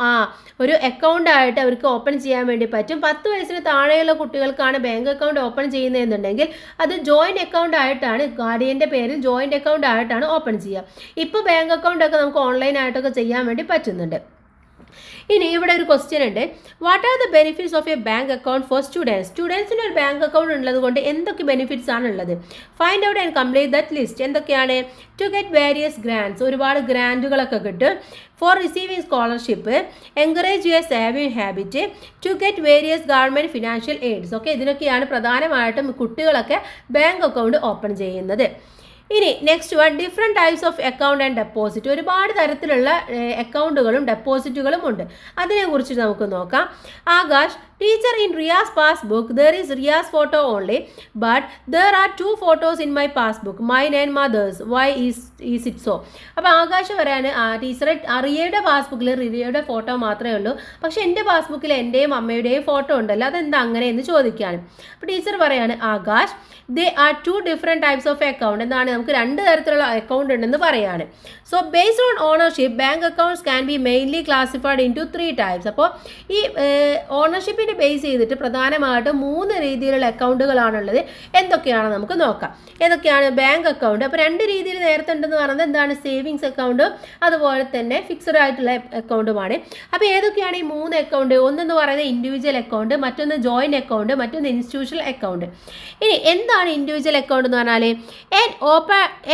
A: ഒരു അക്കൗണ്ട് ആയിട്ട് അവർക്ക് ഓപ്പൺ ചെയ്യാൻ വേണ്ടി പറ്റും. 10 വയസ്സിന് താഴെയുള്ള കുട്ടികൾക്കാണ് ബാങ്ക് അക്കൗണ്ട് ഓപ്പൺ ചെയ്യുന്നതെന്നുണ്ടെങ്കിൽ അത് ജോയിൻറ്റ് അക്കൗണ്ട് ആയിട്ടാണ്, ഗാർഡിയൻ്റെ പേരിൽ ജോയിൻറ്റ് അക്കൗണ്ട് ആയിട്ടാണ് ഓപ്പൺ ചെയ്യുക. ഇപ്പോൾ ബാങ്ക് അക്കൗണ്ട് ഒക്കെ നമുക്ക് ഓൺലൈൻ ആയിട്ടൊക്കെ ചെയ്യാൻ വേണ്ടി പറ്റുന്നുണ്ട്. ഇനി ഇവിടെ ഒരു ക്വസ്റ്റ്യൻ ഉണ്ട്, what are the benefits of A bank account for students? സ്റ്റുഡൻസിന് ഒരു ബാങ്ക് അക്കൗണ്ട് ഉള്ളത് കൊണ്ട് എന്തൊക്കെ ബെനിഫിറ്റ്സ് ആണ് ഉള്ളത്? Find out and complete that list. എന്തൊക്കെയാണ്? ടു ഗെറ്റ് വേരിയസ് ഗ്രാൻഡ്സ്, ഒരുപാട് ഗ്രാൻഡുകളൊക്കെ കിട്ടും. For receiving scholarship, encourage your saving habit, to get various government financial aids. Okay, ഇതിനൊക്കെയാണ് പ്രധാനമായിട്ടും കുട്ടികളൊക്കെ ബാങ്ക് അക്കൗണ്ട് ഓപ്പൺ ചെയ്യുന്നത്. ഇനി next one, different types of account and deposit. ഒരുപാട് തരത്തിലുള്ള അക്കൗണ്ടുകളും ഡെപ്പോസിറ്റുകളും ഉണ്ട്. അതിനെക്കുറിച്ച് നമുക്ക് നോക്കാം. Akash, Teacher, in Riya's passbook, there is Riya's photo only, but there are 2 photos in my passbook, mine and mother's. Why is it so? അപ്പോൾ ആകാശ് വരാൻ ടീച്ചറെ റിയയുടെ പാസ്ബുക്കിൽ റിയയുടെ photo മാത്രമേ ഉള്ളൂ, പക്ഷെ എൻ്റെ പാസ്ബുക്കിൽ എൻ്റെയും അമ്മയുടെയും ഫോട്ടോ ഉണ്ടല്ലോ, അതെന്താ അങ്ങനെ എന്ന് ചോദിക്കുകയാണ്. അപ്പോൾ ടീച്ചർ പറയാണ്, Akash, there are 2 different types of account. എന്താണ്, നമുക്ക് 2 തരത്തിലുള്ള അക്കൗണ്ട് ഉണ്ടെന്ന് പറയാണ്. So based on ownership, bank accounts can be mainly classified into 3 types. അപ്പോൾ ഈ ഓണർഷിപ്പിനെ ബേസ് ചെയ്തിട്ട് പ്രധാനമായിട്ടും 3 രീതിയിലുള്ള അക്കൗണ്ടുകളാണുള്ളത്. എന്തൊക്കെയാണ് നമുക്ക് നോക്കാം. ഏതൊക്കെയാണ്? Bank account. അപ്പോൾ 2 രീതിയിൽ നേരത്തെ ഉണ്ടെന്ന് പറയുന്നത് എന്താണ്? സേവിങ്സ് അക്കൗണ്ടും അതുപോലെ തന്നെ ഫിക്സഡ് ആയിട്ടുള്ള അക്കൗണ്ടുമാണ്. അപ്പോൾ ഏതൊക്കെയാണ് ഈ 3 അക്കൗണ്ട്? ഒന്നെന്ന് പറയുന്നത് ഇൻഡിവിജ്വൽ അക്കൗണ്ട്, മറ്റൊന്ന് ജോയിൻറ്റ് അക്കൗണ്ട്, മറ്റൊന്ന് ഇൻസ്റ്റിറ്റ്യൂഷണൽ അക്കൗണ്ട്. ഇനി എന്താണ് ഇൻഡിവിജ്വൽ അക്കൗണ്ട് എന്ന് പറഞ്ഞാൽ?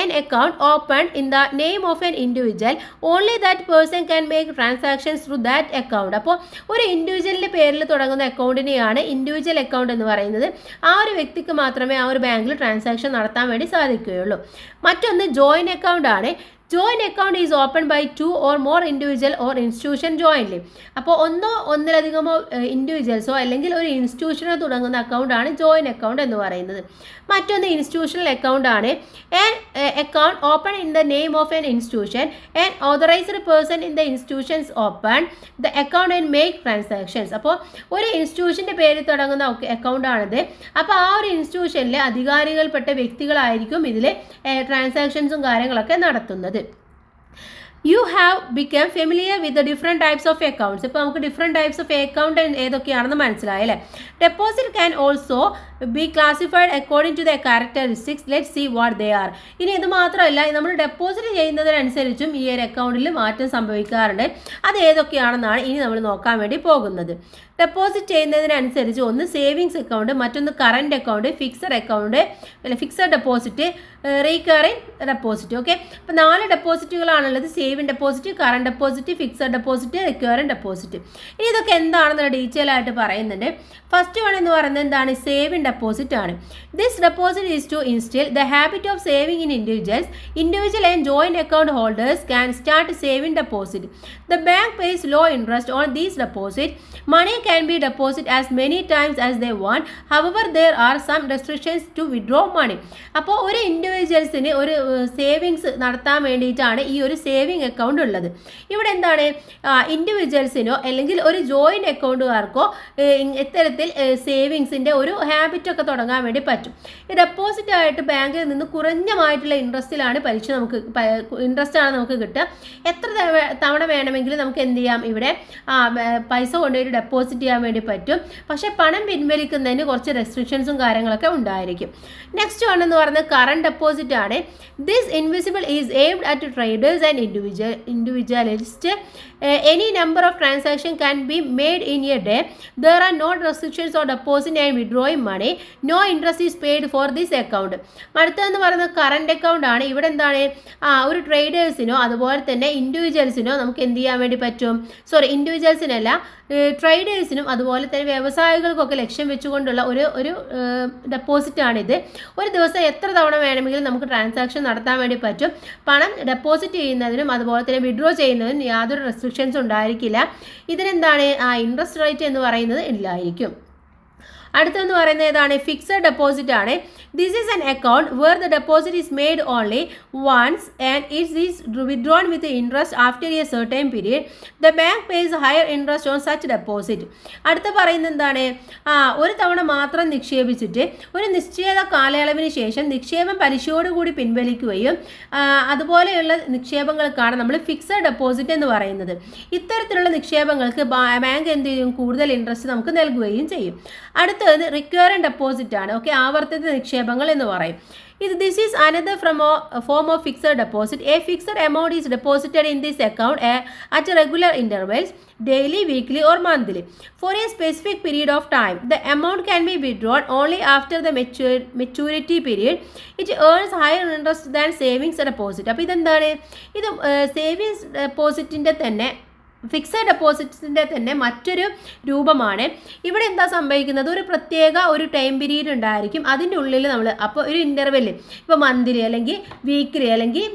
A: an account opened in the name of an individual, only that person can make transactions through that account. അപ്പോൾ ഒരു ഇൻഡിവിജ്വലിൻ്റെ പേരിൽ തുടങ്ങുന്ന അക്കൗണ്ടിനെയാണ് ഇൻഡിവിജ്വൽ അക്കൗണ്ട് എന്ന് പറയുന്നത്. ആ ഒരു വ്യക്തിക്ക് മാത്രമേ ആ ഒരു ബാങ്കിൽ ട്രാൻസാക്ഷൻ നടത്താൻ വേണ്ടി സാധിക്കുകയുള്ളൂ. മറ്റൊന്ന് ജോയിൻറ്റ് അക്കൗണ്ട് ആണ്. Joint account is open by 2 or more individual or institution jointly. അപ്പോൾ ഒന്നിലധികമോ ഇൻഡിവിജ്വൽസോ അല്ലെങ്കിൽ ഒരു ഇൻസ്റ്റിറ്റ്യൂഷനോ തുടങ്ങുന്ന അക്കൗണ്ടാണ് ജോയിൻറ്റ് അക്കൗണ്ട് എന്ന് പറയുന്നത്. മറ്റൊന്ന് ഇൻസ്റ്റിറ്റ്യൂഷണൽ അക്കൗണ്ട് ആണ്. An account open in the name of an institution, an authorised person in the institutions open the account and make transactions. അപ്പോൾ ഒരു ഇൻസ്റ്റിറ്റ്യൂഷൻ്റെ പേരിൽ തുടങ്ങുന്ന അക്കൗണ്ടാണിത്. അപ്പോൾ ആ ഒരു ഇൻസ്റ്റിറ്റ്യൂഷനിലെ അധികാരികൾപ്പെട്ട വ്യക്തികളായിരിക്കും ഇതിൽ ട്രാൻസാക്ഷൻസും കാര്യങ്ങളൊക്കെ നടത്തുന്നത്. You have become familiar with the different types of accounts. ഇപ്പോൾ നമുക്ക് ഡിഫറെൻറ്റ് ടൈപ്സ് ഓഫ് അക്കൗണ്ട് ഏതൊക്കെയാണെന്ന് മനസ്സിലായി അല്ലേ? Deposit can also be classified according to the characteristics. Let see what they are. ഇനി ഇത് മാത്രമല്ല, നമ്മൾ ഡെപ്പോസിറ്റ് ചെയ്യുന്നതിനനുസരിച്ചും ഈ ഒരു അക്കൗണ്ടിൽ മാറ്റം സംഭവിക്കാറുണ്ട്. അത് ഏതൊക്കെയാണെന്നാണ് ഇനി നമ്മൾ നോക്കാൻ വേണ്ടി പോകുന്നത്. ഡെപ്പോസിറ്റ് ചെയ്യുന്നതിനനുസരിച്ച് ഒന്ന് സേവിങ്സ് അക്കൗണ്ട്, മറ്റൊന്ന് current account, fixed account, fixed deposit, recurring deposit. Okay, അപ്പോൾ 4 ഡെപ്പോസിറ്റുകളാണുള്ളത്. Saving deposit, current deposit, fixed deposit, recurring deposit. ഇനി ഇതൊക്കെ എന്താണെന്നുള്ള ഡീറ്റെയിൽ ആയിട്ട് പറയുന്നുണ്ട്. ഫസ്റ്റ് വൺ എന്ന് പറയുന്നത് എന്താണ്? സേവിങ് ഡെപ്പോസിറ്റ് ആണ്. This deposit is to instil the habit of saving in individuals. Individual and joint account holders can start saving deposit. The bank pays low interest on these deposit. Money can be deposited as many times as they want. However, there are some restrictions to withdraw money. അപ്പോൾ ഒരു ഇൻഡിവിജ്വൽസിന് ഒരു savings നടത്താൻ വേണ്ടിയിട്ടാണ് ഈ ഒരു saving account ഉള്ളത്. ഇവിടെ എന്താണ്? ഇൻഡിവിജ്വൽസിനോ അല്ലെങ്കിൽ ഒരു ജോയിൻറ്റ് അക്കൗണ്ടുകാർക്കോ ഇത്തരത്തിൽ സേവിങ്സിൻ്റെ ഒരു ഹാബിറ്റൊക്കെ തുടങ്ങാൻ വേണ്ടി പറ്റും. ഈ ഡെപ്പോസിറ്റ് ആയിട്ട് ബാങ്കിൽ നിന്ന് കുറഞ്ഞമായിട്ടുള്ള ഇൻട്രസ്റ്റിലാണ് ഇൻട്രസ്റ്റാണ് നമുക്ക് കിട്ടുക. എത്ര തവണ വേണമെങ്കിലും നമുക്ക് എന്ത് ചെയ്യാം? ഇവിടെ പൈസ കൊണ്ടുപോയിട്ട് ഡെപ്പോസിറ്റ് ചെയ്യാൻ വേണ്ടി പറ്റും. പക്ഷേ പണം പിൻവലിക്കുന്നതിന് കുറച്ച് റെസ്ട്രിക്ഷൻസും കാര്യങ്ങളൊക്കെ ഉണ്ടായിരിക്കും. നെക്സ്റ്റ് വൺ എന്ന് പറയുന്നത് കറണ്ട് ഡെപ്പോസിറ്റ് ആണ്. This invisible is aimed at traders and individualist. Any number of transactions can be made in a day. There are no restrictions on depositing and withdrawing money. No interest is paid for this account. അടുത്തതെന്ന് പറയുന്നത് current account ആണ്. ഇവിടെ എന്താണ്? ഒരു ട്രേഡേഴ്സിനോ അതുപോലെ തന്നെ ഇൻഡിവിജ്വൽസിനോ നമുക്ക് എന്ത് ചെയ്യാൻ വേണ്ടി പറ്റും? ഇൻഡിവിജ്വൽസിനല്ല, ട്രേഡേഴ്സിനും അതുപോലെ തന്നെ വ്യവസായികൾക്കൊക്കെ ലക്ഷ്യം വെച്ചുകൊണ്ടുള്ള ഒരു ഡെപ്പോസിറ്റാണിത്. ഒരു ദിവസം എത്ര തവണ വേണമെങ്കിലും നമുക്ക് ട്രാൻസാക്ഷൻ നടത്താൻ വേണ്ടി പറ്റും. പണം ഡെപ്പോസിറ്റ് ചെയ്യുന്നതിനും അതുപോലെ തന്നെ വിഡ്രോ ചെയ്യുന്നതിനും യാതൊരു റെസ്ട്രിക്ഷൻസ് ഉണ്ടായിരിക്കില്ല. ഇതിനെന്താണ്? ഇൻട്രസ്റ്റ് റേറ്റ് എന്ന് പറയുന്നത് ഇല്ലായിരിക്കും. അടുത്തെന്ന് പറയുന്നത് ഏതാണ്? ഫിക്സഡ് ഡെപ്പോസിറ്റ് ആണ്. This is an account where the deposit is made only once and it is withdrawn with interest after a certain period. The bank pays higher interest on such deposit. അടുത്ത പറയുന്നത് എന്താണ്? ഒരു തവണ മാത്രം നിക്ഷേപിച്ചിട്ട് ഒരു നിശ്ചിത കാലയളവിന് ശേഷം നിക്ഷേപം പലിശയോടുകൂടി പിൻവലിക്കുകയും അതുപോലെയുള്ള നിക്ഷേപങ്ങൾക്കാണ് നമ്മൾ ഫിക്സഡ് ഡെപ്പോസിറ്റ് എന്ന് പറയുന്നത്. ഇത്തരത്തിലുള്ള നിക്ഷേപങ്ങൾക്ക് ബാങ്ക് എന്ത് ചെയ്യും? കൂടുതൽ ഇൻട്രസ്റ്റ് നമുക്ക് നൽകുകയും ചെയ്യും. അടുത്തത് റിക്കറിംഗ് ഡെപ്പോസിറ്റ് ആണ്. ഓക്കെ, ആവർത്തിത നിക്ഷേപങ്ങൾ എന്ന് പറയും. This is another form of fixed deposit. A fixed amount is deposited in this account at regular intervals, daily, weekly or monthly, for a specific period of time. The amount can be withdrawn only after the maturity period. It earns higher interest than savings deposit. അപ്പോൾ ഇതെന്താണ്? ഇത് savings ഡെപ്പോസിറ്റിൻ്റെ തന്നെ fixed ഡെപ്പോസിറ്റ്സിൻ്റെ തന്നെ മറ്റൊരു രൂപമാണ്. ഇവിടെ എന്താ സംഭവിക്കുന്നത്, ഒരു പ്രത്യേക ഒരു ടൈം പീരീഡ് ഉണ്ടായിരിക്കും. അതിൻ്റെ ഉള്ളിൽ നമ്മൾ അപ്പോൾ ഒരു ഇൻ്റർവെല്ലിൽ ഇപ്പോൾ മന്ത്ലി അല്ലെങ്കിൽ വീക്ക്ലി അല്ലെങ്കിൽ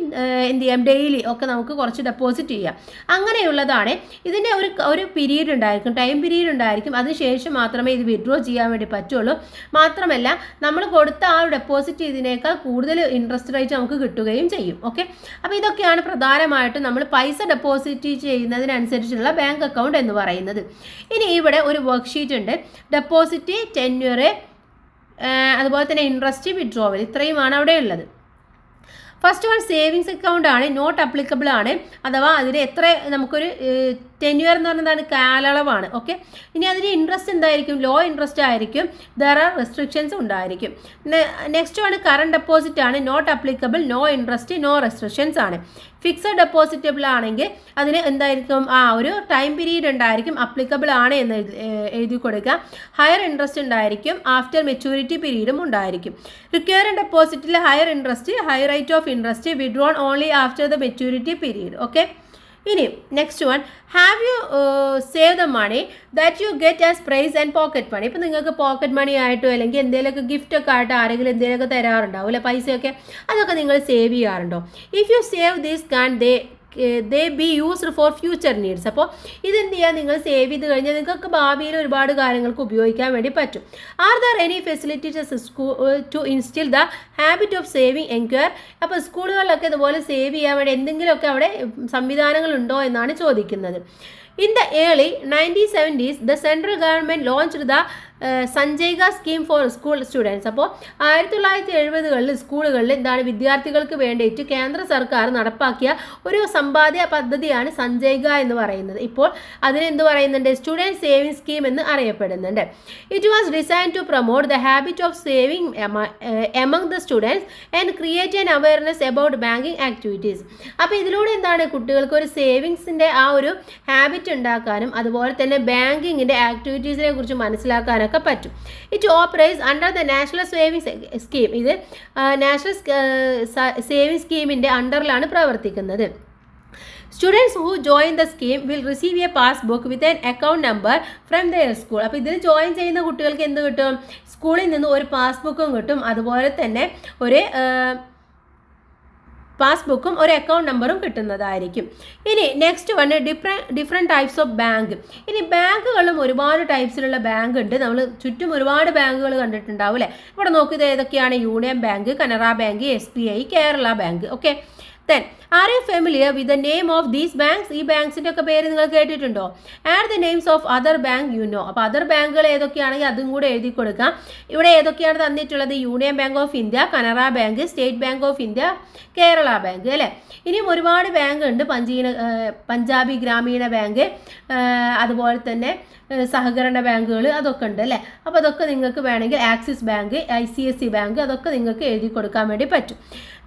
A: എന്ത് ചെയ്യാം ഡെയിലി ഒക്കെ നമുക്ക് കുറച്ച് ഡെപ്പോസിറ്റ് ചെയ്യാം. അങ്ങനെയുള്ളതാണ്. ഇതിൻ്റെ ഒരു പീരീഡ് ഉണ്ടായിരിക്കും, ടൈം പീരീഡ് ഉണ്ടായിരിക്കും. അതിനുശേഷം മാത്രമേ ഇത് വിഡ്രോ ചെയ്യാൻ വേണ്ടി പറ്റുള്ളൂ. മാത്രമല്ല നമ്മൾ കൊടുത്ത ആ ഡെപ്പോസിറ്റ് ചെയ്തതിനേക്കാൾ കൂടുതൽ ഇൻട്രസ്റ്റ് റേറ്റ് നമുക്ക് കിട്ടുകയും ചെയ്യും. ഓക്കെ, അപ്പോൾ ഇതൊക്കെയാണ് പ്രധാനമായിട്ടും നമ്മൾ പൈസ ഡെപ്പോസിറ്റ് ചെയ്യുന്നതിനനുസരിച്ചുള്ള ബാങ്ക് അക്കൗണ്ട് എന്ന് പറയുന്നത്. ഇനി ഇവിടെ ഒരു വർക്ക്ഷീറ്റ് ഉണ്ട്. ഡെപ്പോസിറ്റ്, ടെന്യൂർ, അതുപോലെ തന്നെ ഇൻട്രസ്റ്റ്, വിഡ്രോവൽ, ഇത്രയുമാണ് അവിടെ ഉള്ളത്. ഫസ്റ്റ് വൺ സേവിങ്സ് അക്കൗണ്ട് ആണ്, നോട്ട് അപ്ലിക്കബിൾ ആണ്. അഥവാ അതിന് എത്ര നമുക്കൊരു ടെന്യൂർ എന്ന് പറയുന്നതാണ് കാലയളവാണ്. ഓക്കെ, ഇനി അതിന് ഇൻട്രസ്റ്റ് എന്തായിരിക്കും, ലോ ഇൻട്രസ്റ്റ് ആയിരിക്കും. ദർ ആർ റെസ്ട്രിക്ഷൻസ് ഉണ്ടായിരിക്കും. നെക്സ്റ്റ് ആണ് കറണ്ട് ഡെപ്പോസിറ്റ് ആണ്, not applicable, no interest, no restrictions ആണ്. ഫിക്സഡ് ഡെപ്പോസിറ്റബിൾ ആണെങ്കിൽ അതിന് എന്തായിരിക്കും, ഒരു ടൈം പീരീഡ് ഉണ്ടായിരിക്കും, അപ്ലിക്കബിൾ ആണ് എന്ന് എഴുതി കൊടുക്കുക. ഹയർ ഇൻട്രസ്റ്റ് ഉണ്ടായിരിക്കും, ആഫ്റ്റർ മെച്യൂരിറ്റി പീരീഡും ഉണ്ടായിരിക്കും. റിക്വയറിംഗ് ഡെപ്പോസിറ്റിൽ higher interest, high rate of interest, withdrawn only after the maturity period. Okay, ഇനി next one, have you save the money that you get as prize and pocket money. ഇപ്പം നിങ്ങൾക്ക് pocket money ആയിട്ടോ അല്ലെങ്കിൽ എന്തെങ്കിലുമൊക്കെ gift ഒക്കെ ആയിട്ട് ആരെങ്കിലും എന്തെങ്കിലുമൊക്കെ തരാറുണ്ടാവും അല്ലെ, പൈസയൊക്കെ, അതൊക്കെ നിങ്ങൾ സേവ് ചെയ്യാറുണ്ടോ? If you save this can they be used for future needs. അപ്പോൾ ഇതെന്ത് ചെയ്യുക, നിങ്ങൾ സേവ് ചെയ്ത് കഴിഞ്ഞാൽ നിങ്ങൾക്ക് ഭാവിയിൽ ഒരുപാട് കാര്യങ്ങൾക്ക് ഉപയോഗിക്കാൻ വേണ്ടി പറ്റും. Are there any facilities to instil the habit of saving enquire. അപ്പോൾ സ്കൂളുകളിലൊക്കെ ഇതുപോലെ സേവ് ചെയ്യാൻ വേണ്ടി എന്തെങ്കിലുമൊക്കെ അവിടെ സംവിധാനങ്ങളുണ്ടോ എന്നാണ് ചോദിക്കുന്നത്. In the early 1970s, the central government launched the സഞ്ജയ്ഗ സ്കീം ഫോർ സ്കൂൾ സ്റ്റുഡൻസ്. അപ്പോൾ 1970കളിൽ സ്കൂളുകളിൽ എന്താണ് വിദ്യാർത്ഥികൾക്ക് വേണ്ടിയിട്ട് കേന്ദ്ര സർക്കാർ നടപ്പാക്കിയ ഒരു സമ്പാദ്യ പദ്ധതിയാണ് സഞ്ജയ്ഗ എന്ന് പറയുന്നത്. ഇപ്പോൾ അതിനെന്ത് പറയുന്നുണ്ട്, സ്റ്റുഡൻറ് സേവിങ് സ്കീം എന്ന് അറിയപ്പെടുന്നുണ്ട്. It was design to promote the habit of saving among the students and create an awareness about banking activities. അപ്പോൾ ഇതിലൂടെ എന്താണ് കുട്ടികൾക്ക് ഒരു സേവിങ്സിൻ്റെ ആ ഒരു ഹാബിറ്റ് ഉണ്ടാക്കാനും അതുപോലെ തന്നെ ബാങ്കിങ്ങിൻ്റെ ആക്ടിവിറ്റീസിനെ കുറിച്ച് മനസ്സിലാക്കാനൊക്കെ പറ്റും. It operates under the national savings scheme. ഇത് നാഷണൽ സേവിങ് സ്കീമിൻ്റെ അണ്ടറിലാണ് പ്രവർത്തിക്കുന്നത്. Students who join the scheme will receive a passbook with an account number from their school. അപ്പോൾ ഇതിൽ ജോയിൻ ചെയ്യുന്ന കുട്ടികൾക്ക് എന്ത് കിട്ടും, സ്കൂളിൽ നിന്ന് ഒരു പാസ്ബുക്കും കിട്ടും, അതുപോലെ തന്നെ ഒരു പാസ്ബുക്കും ഒരു അക്കൗണ്ട് നമ്പറും കിട്ടുന്നതായിരിക്കും. ഇനി next one different types of bank. ഇനി ബാങ്കുകളും ഒരുപാട് ടൈപ്സിലുള്ള ബാങ്ക് ഉണ്ട്. നമ്മൾ ചുറ്റും ഒരുപാട് ബാങ്കുകൾ കണ്ടിട്ടുണ്ടാവും അല്ലേ. ഇവിടെ നോക്കിയത് ഏതൊക്കെയാണ്, union Bank, Canara bank, SBI, Kerala bank. Okay, then are you familiar with the name of these banks? ഈ ബാങ്ക്സിൻ്റെ ഒക്കെ പേര് നിങ്ങൾ കേട്ടിട്ടുണ്ടോ? Add the names of other bank you know. അപ്പോൾ അതർ ബാങ്കുകൾ ഏതൊക്കെയാണെങ്കിൽ അതും കൂടെ എഴുതി കൊടുക്കാം. ഇവിടെ ഏതൊക്കെയാണ് തന്നിട്ടുള്ളത്, union bank of India, Canara bank, state Bank of India, Kerala bank അല്ലേ. ഇനിയും ഒരുപാട് ബാങ്ക് ഉണ്ട്, പഞ്ചാബി ഗ്രാമീണ ബാങ്ക്, അതുപോലെ തന്നെ സഹകരണ ബാങ്കുകൾ, അതൊക്കെ ഉണ്ട് അല്ലേ. അപ്പോൾ അതൊക്കെ നിങ്ങൾക്ക് വേണമെങ്കിൽ ആക്സിസ് ബാങ്ക്, ICICI ബാങ്ക്, അതൊക്കെ നിങ്ങൾക്ക് എഴുതി കൊടുക്കാൻ വേണ്ടി പറ്റും.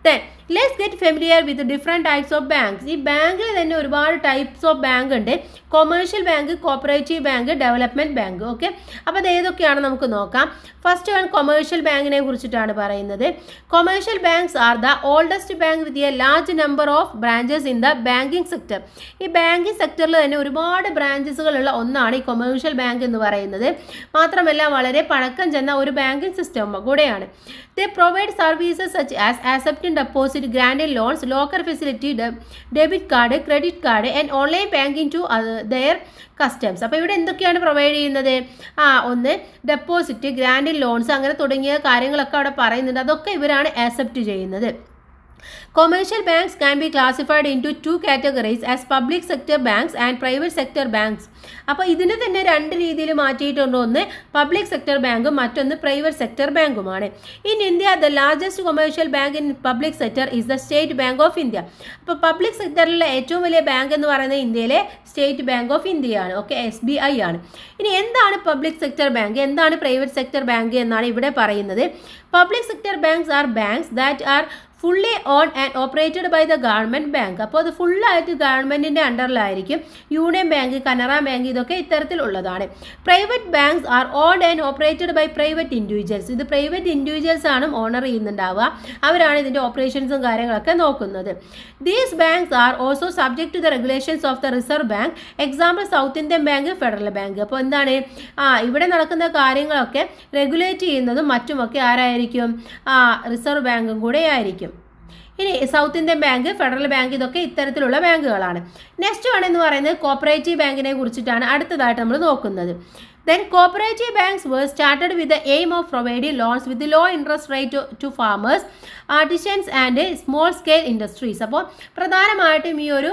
A: Then let's get familiar with the different types of banks. ഈ ബാങ്കിൽ തന്നെ ഒരുപാട് ടൈപ്സ് ഓഫ് ബാങ്ക് ഉണ്ട്. Commercial bank, cooperative bank, development bank. Okay, അപ്പോൾ അത് ഏതൊക്കെയാണ് നമുക്ക് നോക്കാം. ഫസ്റ്റ് വൺ കൊമേഴ്ഷ്യൽ ബാങ്കിനെ കുറിച്ചിട്ടാണ് പറയുന്നത്. Commercial banks are the oldest bank with a large number of branches in the banking sector. ഈ ബാങ്കിങ് സെക്ടറിൽ തന്നെ ഒരുപാട് ബ്രാഞ്ചസുകളുള്ള ഒന്നാണ് ഈ കൊമേഴ്ഷ്യൽ ബാങ്ക് എന്ന് പറയുന്നത്. മാത്രമല്ല വളരെ പഴക്കം ചെന്ന ഒരു ബാങ്കിങ് സിസ്റ്റം കൂടെയാണ്. They provide services such as accepting deposit, granting loans, locker facility, debit card, credit card and online banking to their customers. അപ്പോൾ ഇവിടെ എന്തൊക്കെയാണ് പ്രൊവൈഡ് ചെയ്യുന്നത്, ഒന്ന് ഡെപ്പോസിറ്റ്, ഗ്രാൻഡിങ് ലോൺസ്, അങ്ങനെ തുടങ്ങിയ കാര്യങ്ങളൊക്കെ അവിടെ പറയുന്നുണ്ട്. അതൊക്കെ ഇവരാണ് ആക്സെപ്റ്റ് ചെയ്യുന്നത്. Commercial banks can be classified into two categories as public sector banks and private sector banks. അപ്പോൾ ഇതിനെ തന്നെ രണ്ട് രീതിയിൽ മാറ്റിയിട്ടുണ്ട്. ഒന്ന് പബ്ലിക് സെക്ടർ ബാങ്കും മറ്റൊന്ന് പ്രൈവറ്റ് സെക്ടർ ബാങ്കുമാണ്. In India the largest commercial bank in public sector is the State Bank of India. അപ്പോൾ പബ്ലിക് സെക്ടറിലെ ഏറ്റവും വലിയ ബാങ്ക് എന്ന് പറയുന്നത് ഇന്ത്യയിലെ സ്റ്റേറ്റ് ബാങ്ക് ഓഫ് ഇന്ത്യയാണ്. ഓക്കെ, SBI ആണ്. ഇനി എന്താണ് പബ്ലിക് സെക്ടർ ബാങ്ക്, എന്താണ് പ്രൈവറ്റ് സെക്ടർ ബാങ്ക് എന്നാണ് ഇവിടെ പറയുന്നത്. Public sector banks are banks that are fully own and operated by the government bank. അപ്പോൾ അത് ഫുള്ളായിട്ട് ഗവൺമെൻറ്റിൻ്റെ അണ്ടറിലായിരിക്കും. യൂണിയൻ ബാങ്ക്, കനറ ബാങ്ക് ഇതൊക്കെ ഇത്തരത്തിലുള്ളതാണ്. Private banks are owned and operated by private individuals. ഇത് പ്രൈവറ്റ് ഇൻഡിവിജ്വൽസ് ആണ് ഓണർ ചെയ്യുന്നുണ്ടാവുക. അവരാണ് ഇതിൻ്റെ ഓപ്പറേഷൻസും കാര്യങ്ങളൊക്കെ നോക്കുന്നത്. These banks are also subject to the regulations of the Reserve Bank. Example South Indian Bank, Federal Bank. അപ്പോൾ എന്താണ്, ഇവിടെ നടക്കുന്ന കാര്യങ്ങളൊക്കെ റെഗുലേറ്റ് ചെയ്യുന്നതും മറ്റുമൊക്കെ ആരായിരിക്കും? റിസർവ് ബാങ്കും കൂടെ ആയിരിക്കും. ഇനി south Indian Bank, Federal bank ഇതൊക്കെ ഇത്തരത്തിലുള്ള ബാങ്കുകളാണ്. നെക്സ്റ്റ് വൺ എന്ന് പറയുന്നത് കോപ്പറേറ്റീവ് ബാങ്കിനെ കുറിച്ചിട്ടാണ് അടുത്തതായിട്ട് നമ്മൾ നോക്കുന്നത്. Then cooperative banks were started with the aim of providing loans with low interest rate to farmers, artisans and small scale industries. അപ്പോൾ പ്രധാനമായിട്ടും ഈ ഒരു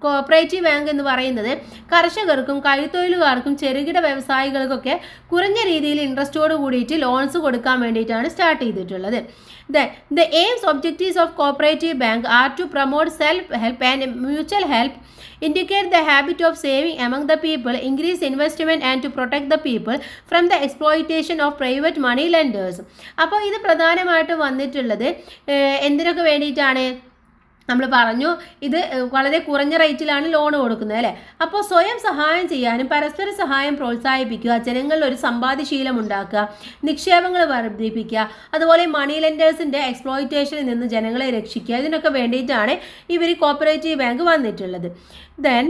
A: കോപ്പറേറ്റീവ് ബാങ്ക് എന്ന് പറയുന്നത് കർഷകർക്കും കൈത്തൊഴിലുകാർക്കും ചെറുകിട വ്യവസായികൾക്കൊക്കെ കുറഞ്ഞ രീതിയിൽ ഇൻട്രസ്റ്റോട് കൂടിയിട്ട് ലോൺസ് കൊടുക്കാൻ വേണ്ടിയിട്ടാണ് സ്റ്റാർട്ട് ചെയ്തിട്ടുള്ളത്. The aims objectives of cooperative bank are to promote self-help and mutual help, indicate the habit of saving among the people, increase investment and to protect the people from the exploitation of private money lenders. അപ്പോൾ ഇത് പ്രധാനമായിട്ടും വന്നിട്ടുള്ളത് എന്തിനൊക്കെ വേണ്ടിയിട്ടാണ്? നമ്മൾ പറഞ്ഞു ഇത് വളരെ കുറഞ്ഞ റേറ്റിലാണ് ലോൺ കൊടുക്കുന്നത് അല്ലേ. അപ്പോൾ സ്വയം സഹായം ചെയ്യാനും പരസ്പര സഹായം പ്രോത്സാഹിപ്പിക്കുക, ജനങ്ങളിൽ ഒരു സമ്പാദ്യശീലം ഉണ്ടാക്കുക, നിക്ഷേപങ്ങൾ വർദ്ധിപ്പിക്കുക, അതുപോലെ മണി ലെൻഡേഴ്സിൻ്റെ എക്സ്പ്ലോയിറ്റേഷനിൽ നിന്ന് ജനങ്ങളെ രക്ഷിക്കുക. ഇതിനൊക്കെ വേണ്ടിയിട്ടാണ് ഇവർ കോപ്പറേറ്റീവ് ബാങ്ക് വന്നിട്ടുള്ളത്. Then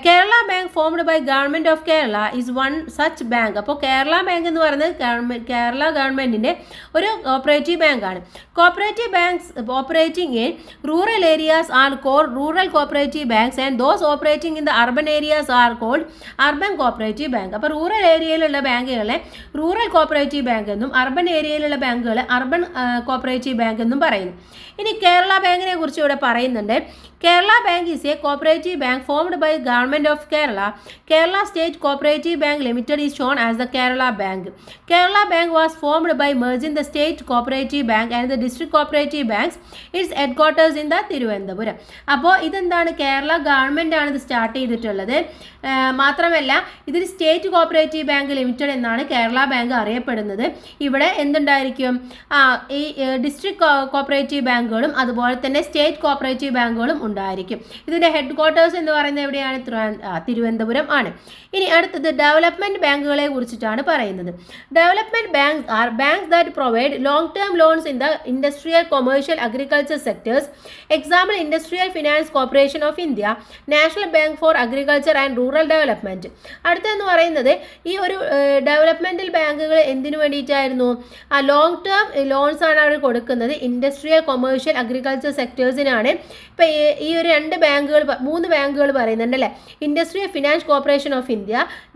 A: Kerala bank formed by government of Kerala is one such bank. അപ്പോൾ കേരള ബാങ്ക് എന്ന് പറയുന്നത് കേരള ഗവൺമെൻറ്റിൻ്റെ ഒരു കോപ്പറേറ്റീവ് ബാങ്കാണ്. Cooperative banks operating in rural areas are called rural cooperative banks and those operating in the urban areas are called urban cooperative bank. അപ്പോൾ rural ഏരിയയിലുള്ള ബാങ്കുകളെ rural cooperative bank എന്നും അർബൻ ഏരിയയിലുള്ള ബാങ്കുകളെ അർബൻ കോപ്പറേറ്റീവ് ബാങ്ക് എന്നും പറയുന്നു. ഇനി കേരള ബാങ്കിനെ കുറിച്ച് ഇവിടെ പറയുന്നുണ്ട്. Kerala bank is a cooperative bank formed by Government of Kerala. Kerala State Cooperative Bank Limited is shown as the Kerala Bank. Kerala Bank was formed by merging the State Cooperative Bank and the District Cooperative Banks. Its headquarters in the Thiruvananthapuram. അപ്പോൾ ഇതെന്താണ്, Kerala government ആണ് ഇത് start ചെയ്തിട്ടുള്ളത്. മാത്രമല്ല ഇതിൽ state cooperative bank limited എന്നാണ് Kerala bank അറിയപ്പെടുന്നത്. ഇവിടെ എന്തുണ്ടായിരിക്കും, ഈ ഡിസ്ട്രിക്ട് കോപ്പറേറ്റീവ് ബാങ്കുകളും അതുപോലെ തന്നെ സ്റ്റേറ്റ് കോപ്പറേറ്റീവ് ബാങ്കുകളും ഉണ്ടായിരിക്കും. ഇതിൻ്റെ ഹെഡ് ക്വാർട്ടേഴ്സ് എന്ന് പറയുന്നത് എവിടെയാണ്? തിരുവനന്തപുരം ആണ്. ഇനി അടുത്തത് ഡെവലപ്മെൻറ്റ് ബാങ്കുകളെ കുറിച്ചിട്ടാണ് പറയുന്നത്. Development banks are banks that provide long term loans in the industrial, commercial, agriculture sectors. Example Industrial Finance Corporation of India, National Bank for Agriculture and Rural Development. അടുത്തെന്ന് പറയുന്നത് ഈ ഒരു ഡെവലപ്മെൻറ്റൽ ബാങ്കുകൾ എന്തിനു വേണ്ടിയിട്ടായിരുന്നു? ലോങ് ടേം ലോൺസ് ആണ് അവർ കൊടുക്കുന്നത്. ഇൻഡസ്ട്രിയൽ, കൊമേഴ്ഷ്യൽ, അഗ്രികൾച്ചർ സെക്ടേഴ്സിനാണ്. ഇപ്പോൾ ഈ ഒരു മൂന്ന് ബാങ്കുകൾ പറയുന്നുണ്ട് അല്ലേ. Industrial Finance Corporation of India,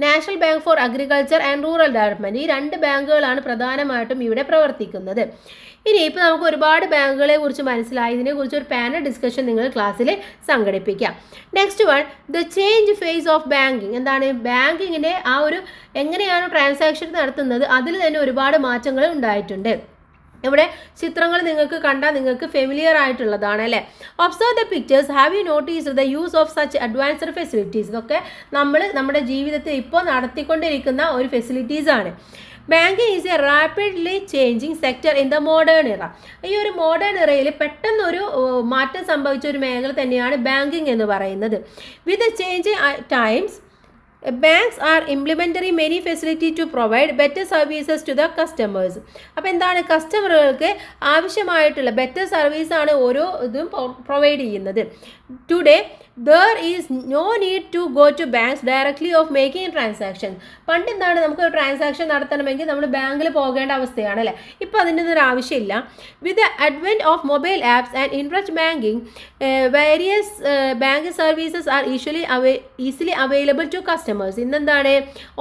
A: National Bank for Agriculture and Rural Development. ഈ രണ്ട് ബാങ്കുകളാണ് പ്രധാനമായിട്ടും ഇവിടെ പ്രവർത്തിക്കുന്നത്. ഇനി ഇപ്പോൾ നമുക്ക് ഒരുപാട് ബാങ്കുകളെ കുറിച്ച് മനസ്സിലായി. ഇതിനെക്കുറിച്ച് ഒരു പാനൽ ഡിസ്കഷൻ നിങ്ങൾ ക്ലാസ്സിൽ സംഘടിപ്പിക്കാം. Next one, the change face of banking. എന്താണ് ബാങ്കിങ്ങിൻ്റെ ആ ഒരു എങ്ങനെയാണ് ട്രാൻസാക്ഷൻ നടത്തുന്നത്, അതിൽ തന്നെ ഒരുപാട് മാറ്റങ്ങൾ ഉണ്ടായിട്ടുണ്ട്. ഇവിടെ ചിത്രങ്ങൾ നിങ്ങൾക്ക് കണ്ടാൽ നിങ്ങൾക്ക് ഫെമിലിയർ ആയിട്ടുള്ളതാണ് അല്ലേ. Observe the pictures. Have you noticed the use of such advanced facilities. ഇതൊക്കെ നമ്മൾ നമ്മുടെ ജീവിതത്തിൽ ഇപ്പോൾ നടത്തിക്കൊണ്ടിരിക്കുന്ന ഒരു ഫെസിലിറ്റീസാണ്. Banking is a rapidly changing sector in the modern era. ഈ ഒരു മോഡേൺ ഇറയിൽ പെട്ടെന്നൊരു മാറ്റം സംഭവിച്ച ഒരു മേഖല തന്നെയാണ് ബാങ്കിങ് എന്ന് പറയുന്നത്. With changing times banks are implementing many facility to provide better services to the customers. അപ്പോൾ എന്താണ്, കസ്റ്റമറുകൾക്ക് ആവശ്യമായിട്ടുള്ള ബെറ്റർ സർവീസാണ് ഓരോ ഇതും പ്രൊവൈഡ് ചെയ്യുന്നത്. Today there is no need to go to banks directly of making transactions. പണ്ട് എന്താണ്, നമുക്ക് ഒരു ട്രാൻസാക്ഷൻ നടത്തണമെങ്കിൽ നമ്മൾ ബാങ്കിൽ പോകേണ്ട അവസ്ഥയാണ് അല്ലേ. ഇപ്പോൾ അതിൻ്റെ ഒന്നും ആവശ്യമില്ല. With the advent of mobile apps and interest banking, various bank services are easily available to customers. ഇന്നെന്താണ്,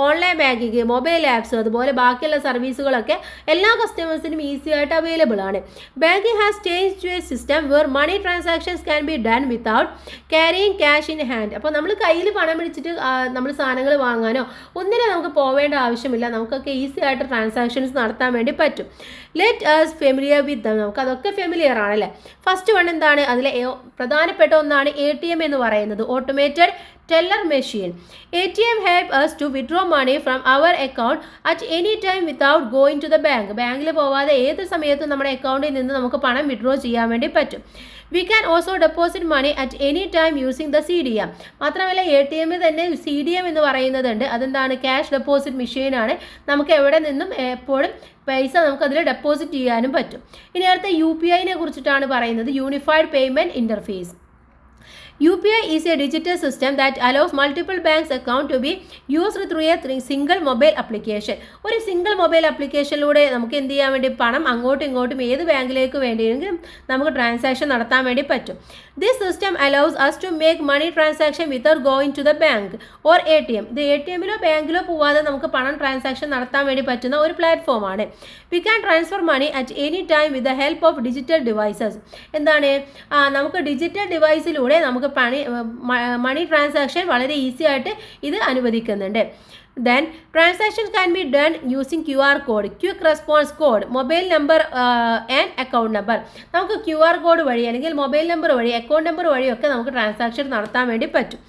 A: ഓൺലൈൻ ബാങ്കിങ്, മൊബൈൽ ആപ്സ് അതുപോലെ ബാക്കിയുള്ള സർവീസുകളൊക്കെ എല്ലാ കസ്റ്റമേഴ്സിനും ഈസി ആയിട്ട് അവൈലബിൾ ആണ്. Banking has change to a system where money transactions can be done without carrying carrying cash in hand. അപ്പോൾ നമ്മൾ കയ്യിൽ പണം പിടിച്ചിട്ട് നമ്മൾ സാധനങ്ങൾ വാങ്ങാനോ ഒന്നിനും നമുക്ക് പോവേണ്ട ആവശ്യമില്ല. നമുക്കൊക്കെ ഈസി ആയിട്ട് ട്രാൻസാക്ഷൻസ് നടത്താൻ വേണ്ടി പറ്റും. Let us familiar with them. നമുക്ക് അതൊക്കെ ഫെമിലിയർ ആണല്ലേ. ഫസ്റ്റ് വൺ എന്താണ്? അതിലെ പ്രധാനപ്പെട്ട ഒന്നാണ് ATM എന്ന് പറയുന്നത്, automated teller machine. ATM help us to withdraw money from our account at any time without going to the bank. ബാങ്കിൽ പോവാതെ ഏത് സമയത്തും നമ്മുടെ അക്കൗണ്ടിൽ നിന്ന് നമുക്ക് പണം വിഡ്രോ ചെയ്യാൻ വേണ്ടി പറ്റും. We can also deposit money at any time using the CDM. മാത്രമല്ല ATM തന്നെ CDM എന്ന് പറയുന്നതുണ്ട്. അതെന്താണ്? ക്യാഷ് ഡെപ്പോസിറ്റ് മെഷീനാണ്. നമുക്ക് എവിടെ നിന്നും എപ്പോഴും പൈസ നമുക്ക് അതിൽ ഡെപ്പോസിറ്റ് ചെയ്യാനും പറ്റും. ഇനി അടുത്ത UPI കുറിച്ചിട്ടാണ് പറയുന്നത്, unified payment interface. UPI is a digital system that allows multiple banks account to be used through a single mobile application. ഒരു സിംഗിൾ മൊബൈൽ ആപ്ലിക്കേഷനിലൂടെ നമുക്ക് എന്ത് ചെയ്യാൻ വേണ്ടി പണം അങ്ങോട്ടും ഇങ്ങോട്ടും ഏത് ബാങ്കിലേക്ക് വേണ്ടിയെങ്കിലും നമുക്ക് ട്രാൻസാക്ഷൻ നടത്താൻ വേണ്ടി പറ്റും. This system allows us to make money transaction without going to the bank or ATM. ഇത് ATMലോ ബാങ്കിലോ പോവാതെ നമുക്ക് പണം ട്രാൻസാക്ഷൻ നടത്താൻ വേണ്ടി പറ്റുന്ന ഒരു പ്ലാറ്റ്ഫോമാണ്. We can transfer money at any time with the help of digital devices. എന്താണ്? നമുക്ക് ഡിജിറ്റൽ ഡിവൈസിലൂടെ നമുക്ക് മണി ട്രാൻസാക്ഷൻ വളരെ ഈസി ആയിട്ട് ഇത് അനുവദിക്കുന്നുണ്ട്. Then transactions can be done using QR code, quick response code, mobile number and account number. നമുക്ക് QR code വഴി അല്ലെങ്കിൽ mobile number വഴി അക്കൗണ്ട് നമ്പർ വഴിയൊക്കെ നമുക്ക് ട്രാൻസാക്ഷൻ നടത്താൻ വേണ്ടി പറ്റും.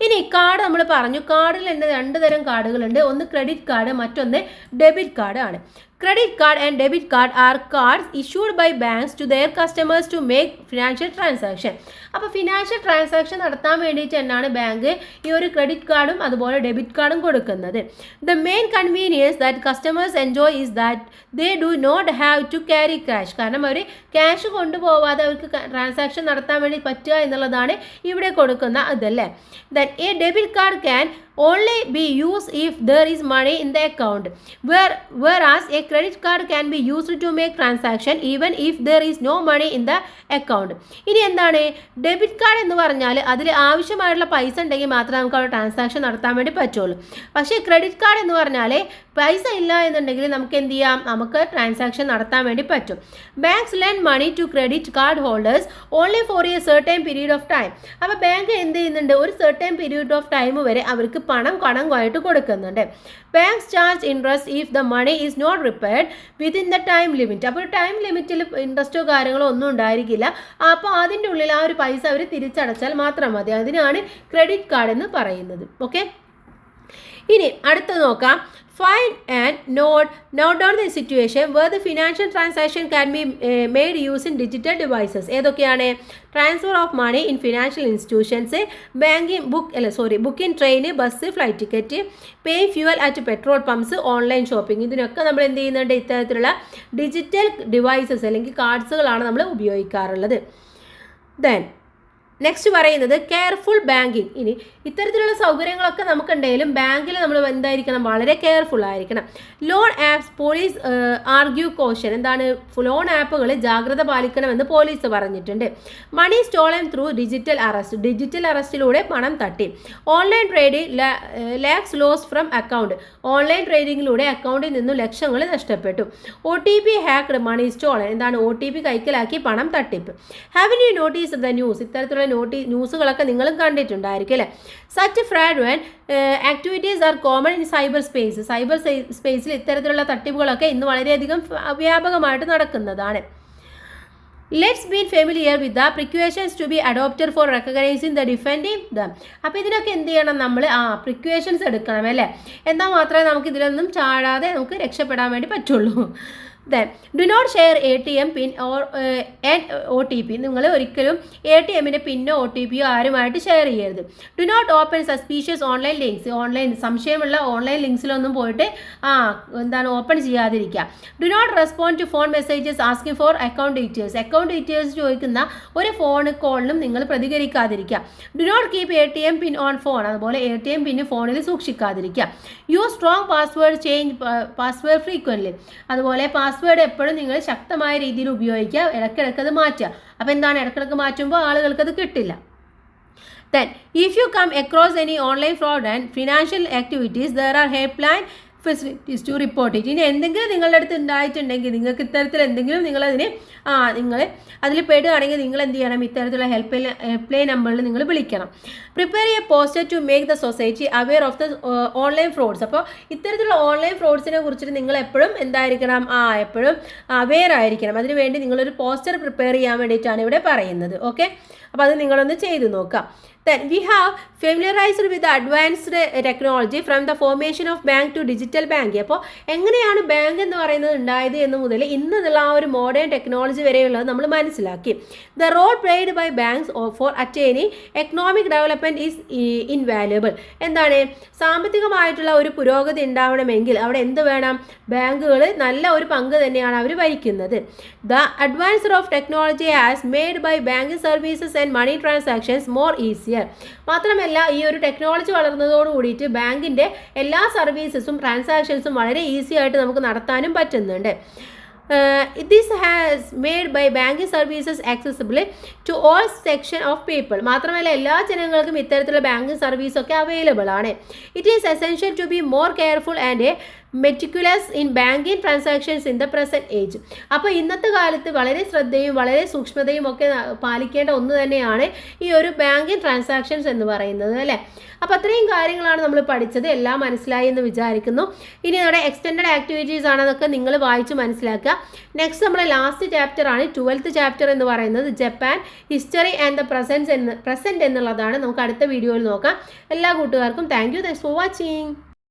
A: ഇനി കാർഡ് നമ്മൾ പറഞ്ഞു, കാർഡിൽ രണ്ട് തരം കാർഡുകളുണ്ട്. ഒന്ന് ക്രെഡിറ്റ് കാർഡ്, മറ്റൊന്ന് ഡെബിറ്റ് കാർഡ് ആണ്. Credit card and debit card are cards issued by banks to their customers to make financial transaction. അപ്പോൾ ഫിനാൻഷ്യൽ ട്രാൻസാക്ഷൻ നടത്താൻ വേണ്ടിയിട്ട് തന്നെയാണ് ബാങ്ക് ഈ ഒരു ക്രെഡിറ്റ് കാർഡും അതുപോലെ ഡെബിറ്റ് കാർഡും കൊടുക്കുന്നത്. The main convenience that customers enjoy is that they do not have to carry cash. കാരണം അവർ ക്യാഷ് കൊണ്ടുപോകാതെ അവർക്ക് ട്രാൻസാക്ഷൻ നടത്താൻ വേണ്ടി പറ്റുക എന്നുള്ളതാണ് ഇവിടെ കൊടുക്കുന്ന ഇതല്ലേ. Then A debit card can only be used if there is money in the account, whereas a credit card can be used to make transaction even if there is no money in the account. ഇനി എന്താണ് debit card എന്ന് പറഞ്ഞാൽ അതിൽ ആവശ്യമായിട്ടുള്ള പൈസ ഉണ്ടെങ്കിൽ മാത്രമേ നമുക്ക് അവിടെ ട്രാൻസാക്ഷൻ നടത്താൻ വേണ്ടി പറ്റുള്ളൂ. പക്ഷേ ക്രെഡിറ്റ് കാർഡ് എന്ന് പറഞ്ഞാൽ പൈസ ഇല്ല എന്നുണ്ടെങ്കിൽ നമുക്ക് എന്ത് ചെയ്യാം, നമുക്ക് ട്രാൻസാക്ഷൻ നടത്താൻ വേണ്ടി പറ്റും. Banks lend money to credit card holders only for a certain period of time. അപ്പോൾ ബാങ്ക് എന്ത് ചെയ്യുന്നുണ്ട്, ഒരു സർട്ടൻ പീരീഡ് ഓഫ് ടൈം വരെ അവർക്ക് കടമായിട്ട് കൊടുക്കുന്നുണ്ട്. Banks charge interest if the money is not repaired within the time limit. അപ്പോൾ time ലിമിറ്റിൽ ഇൻട്രസ്റ്റോ കാര്യങ്ങളോ ഒന്നും ഉണ്ടായിരിക്കില്ല. അപ്പോൾ അതിൻ്റെ ഉള്ളിൽ ആ ഒരു പൈസ അവർ തിരിച്ചടച്ചാൽ മാത്രം മതി. അതിനാണ് ക്രെഡിറ്റ് കാർഡ് എന്ന് പറയുന്നത്. ഓക്കെ, ഇനി അടുത്തത് നോക്കാം. Find and note down the situation where the financial transaction can be made using digital devices. ഏതൊക്കെയാണ്? Transfer of money in financial institutions, booking train, bus, flight ticket, pay fuel at petrol pumps, online shopping. ഇതിനൊക്കെ നമ്മൾ എന്ത് ചെയ്യുന്നുണ്ട്, ഇത്തരത്തിലുള്ള digital devices അല്ലെങ്കിൽ കാർഡ്സുകളാണ് നമ്മൾ ഉപയോഗിക്കാറുള്ളത്. Then next പറയുന്നത് കെയർഫുൾ ബാങ്കിങ്. ഇനി ഇത്തരത്തിലുള്ള സൗകര്യങ്ങളൊക്കെ നമുക്കുണ്ടെങ്കിലും ബാങ്കിൽ നമ്മൾ എന്തായിരിക്കണം, വളരെ കെയർഫുൾ ആയിരിക്കണം. Loan apps police argue caution. എന്താണ്, ലോൺ ആപ്പുകൾ ജാഗ്രത പാലിക്കണമെന്ന് പോലീസ് പറഞ്ഞിട്ടുണ്ട്. Money stolen through digital arrest. Digital അറസ്റ്റിലൂടെ പണം തട്ടി. Online trading lakhs lost from account. Online ട്രേഡിങ്ങിലൂടെ അക്കൗണ്ടിൽ നിന്നും ലക്ഷങ്ങൾ നഷ്ടപ്പെട്ടു. OTP hacked, money stolen. എന്താണ്, OTP കൈക്കലാക്കി പണം തട്ടിപ്പ്. Have you notice the news. ഇത്തരത്തിലുള്ള ന്യൂസുകളൊക്കെ നിങ്ങളും കണ്ടിട്ടുണ്ടായിരിക്കും അല്ലേ. Such fraudulent activities are common in cyber space. Cyber സ്പേസിൽ ഇത്തരത്തിലുള്ള തട്ടിപ്പുകളൊക്കെ ഇന്ന് വളരെയധികം വ്യാപകമായിട്ട് നടക്കുന്നതാണ്. Let's be familiar with the precautions to be adopted for recognizing the defending them. അപ്പോൾ ഇതിനൊക്കെ എന്ത് ചെയ്യണം, നമ്മൾ പ്രിക്വേഷൻസ് എടുക്കണം അല്ലേ. എന്നാൽ മാത്രമേ നമുക്ക് ഇതിലൊന്നും ചാടാതെ നമുക്ക് രക്ഷപ്പെടാൻ വേണ്ടി പറ്റുള്ളൂ. Then do not share ATM pin or and OTP. നിങ്ങൾ ഒരിക്കലും ATMൻ്റെ പിന്നോ OTPയോ ആരുമായിട്ട് ഷെയർ ചെയ്യരുത്. Do not open suspicious online links. സംശയമുള്ള ഓൺലൈൻ ലിങ്ക്സിലൊന്നും പോയിട്ട് ഓപ്പൺ ചെയ്യാതിരിക്കുക. Do not respond to phone messages asking for account details. Account details ചോദിക്കുന്ന ഒരു കോളിനും നിങ്ങൾ പ്രതികരിക്കാതിരിക്കുക. Do not keep ATM pin on phone. അതുപോലെ ATM പിന്ന് ഫോണിൽ സൂക്ഷിക്കാതിരിക്കുക. Use strong password, change password frequently. അതുപോലെ പാസ്വേഡ് എപ്പോഴും നിങ്ങൾ ശക്തമായ രീതിയിൽ ഉപയോഗിക്കുക, ഇടയ്ക്കിടയ്ക്ക് അത് മാറ്റുക. അപ്പോൾ എന്താണ്, ഇടയ്ക്കിടയ്ക്ക് മാറ്റുമ്പോൾ ആളുകൾക്ക് അത് കിട്ടില്ല. Then if you come across any online fraud and financial activities, there are helpline facilities to report it. ഇനി എന്തെങ്കിലും നിങ്ങളുടെ അടുത്ത് ഉണ്ടായിട്ടുണ്ടെങ്കിൽ, നിങ്ങൾക്ക് ഇത്തരത്തിൽ എന്തെങ്കിലും നിങ്ങളതിന് നിങ്ങൾ അതിൽ പെടുകയാണെങ്കിൽ നിങ്ങൾ എന്ത് ചെയ്യണം, ഇത്തരത്തിലുള്ള ഹെൽപ്പ് ലൈൻ നമ്പറിൽ നിങ്ങൾ വിളിക്കണം. Prepare a poster to make the society aware of the online frauds. അപ്പോൾ ഇത്തരത്തിലുള്ള ഓൺലൈൻ ഫ്രോഡ്സിനെ കുറിച്ചിട്ട് നിങ്ങൾ എപ്പോഴും എന്തായിരിക്കണം, എപ്പോഴും അവെയർ ആയിരിക്കണം. അതിനുവേണ്ടി നിങ്ങളൊരു പോസ്റ്റർ പ്രിപ്പയർ ചെയ്യാൻ വേണ്ടിയിട്ടാണ് ഇവിടെ പറയുന്നത്. ഓക്കെ, അപ്പോൾ അത് നിങ്ങളൊന്ന് ചെയ്ത് നോക്കാം. Then we have familiarized with the advanced technology from the formation of bank to digital banking. അപ്പോൾ എങ്ങനെയാണ് ബാങ്ക് എന്ന് പറയുന്നത് ഉണ്ടായത് എന്ന് മുതൽ ഇന്നുള്ള ആ ഒരു മോഡേൺ ടെക്നോളജി വരെയുള്ളത് നമ്മൾ മനസ്സിലാക്കി. The role played by banks for attaining economic development is invaluable. എന്താണ്, സാമ്പത്തികമായിട്ടുള്ള ഒരു പുരോഗതി ഉണ്ടാവണമെങ്കിൽ അവിടെ എന്ത് വേണം, ബാങ്കുകൾ നല്ല ഒരു പങ്ക് തന്നെയാണ് അവർ വഹിക്കുന്നത്. The advance of technology has made by banking services and money transactions more easier. മാത്രമല്ല ഈ ഒരു ടെക്നോളജി വളർന്നതോട് കൂടിയിട്ട് ബാങ്കിൻ്റെ എല്ലാ സർവീസസും ട്രാൻസാക്ഷൻസും വളരെ ഈസി ആയിട്ട് നമുക്ക് നടത്താനും പറ്റുന്നുണ്ട്. This has made by banking services accessible to all section of people. മാത്രമല്ല എല്ലാ ജനങ്ങൾക്കും ഇത്തരത്തിലുള്ള ബാങ്കിങ് സർവീസൊക്കെ അവൈലബിൾ ആണ്. It is essential to be more careful and meticulous in banking transactions in the present age. അപ്പോൾ ഇന്നത്തെ കാലത്ത് വളരെ ശ്രദ്ധയും വളരെ സൂക്ഷ്മതയും ഒക്കെ പാലിക്കേണ്ട ഒന്ന് തന്നെയാണ് ഈ ഒരു ബാങ്കിങ് ട്രാൻസാക്ഷൻസ് എന്ന് പറയുന്നത്, അല്ലേ? അപ്പോൾ അത്രയും കാര്യങ്ങളാണ് നമ്മൾ പഠിച്ചത്. എല്ലാം മനസ്സിലായി എന്ന് വിചാരിക്കുന്നു. ഇനി നമ്മുടെ എക്സ്റ്റെൻഡഡ് ആക്ടിവിറ്റീസ് ആണെന്നൊക്കെ നിങ്ങൾ വായിച്ച് മനസ്സിലാക്കുക. നെക്സ്റ്റ് നമ്മുടെ ലാസ്റ്റ് ചാപ്റ്റർ ആണ് 12th ചാപ്റ്റർ എന്ന് പറയുന്നത് Japan history and the present എന്നുള്ളതാണ്. നമുക്ക് അടുത്ത വീഡിയോയിൽ നോക്കാം. എല്ലാ കൂട്ടുകാർക്കും താങ്ക്സ് ഫോർ വാച്ചിങ്.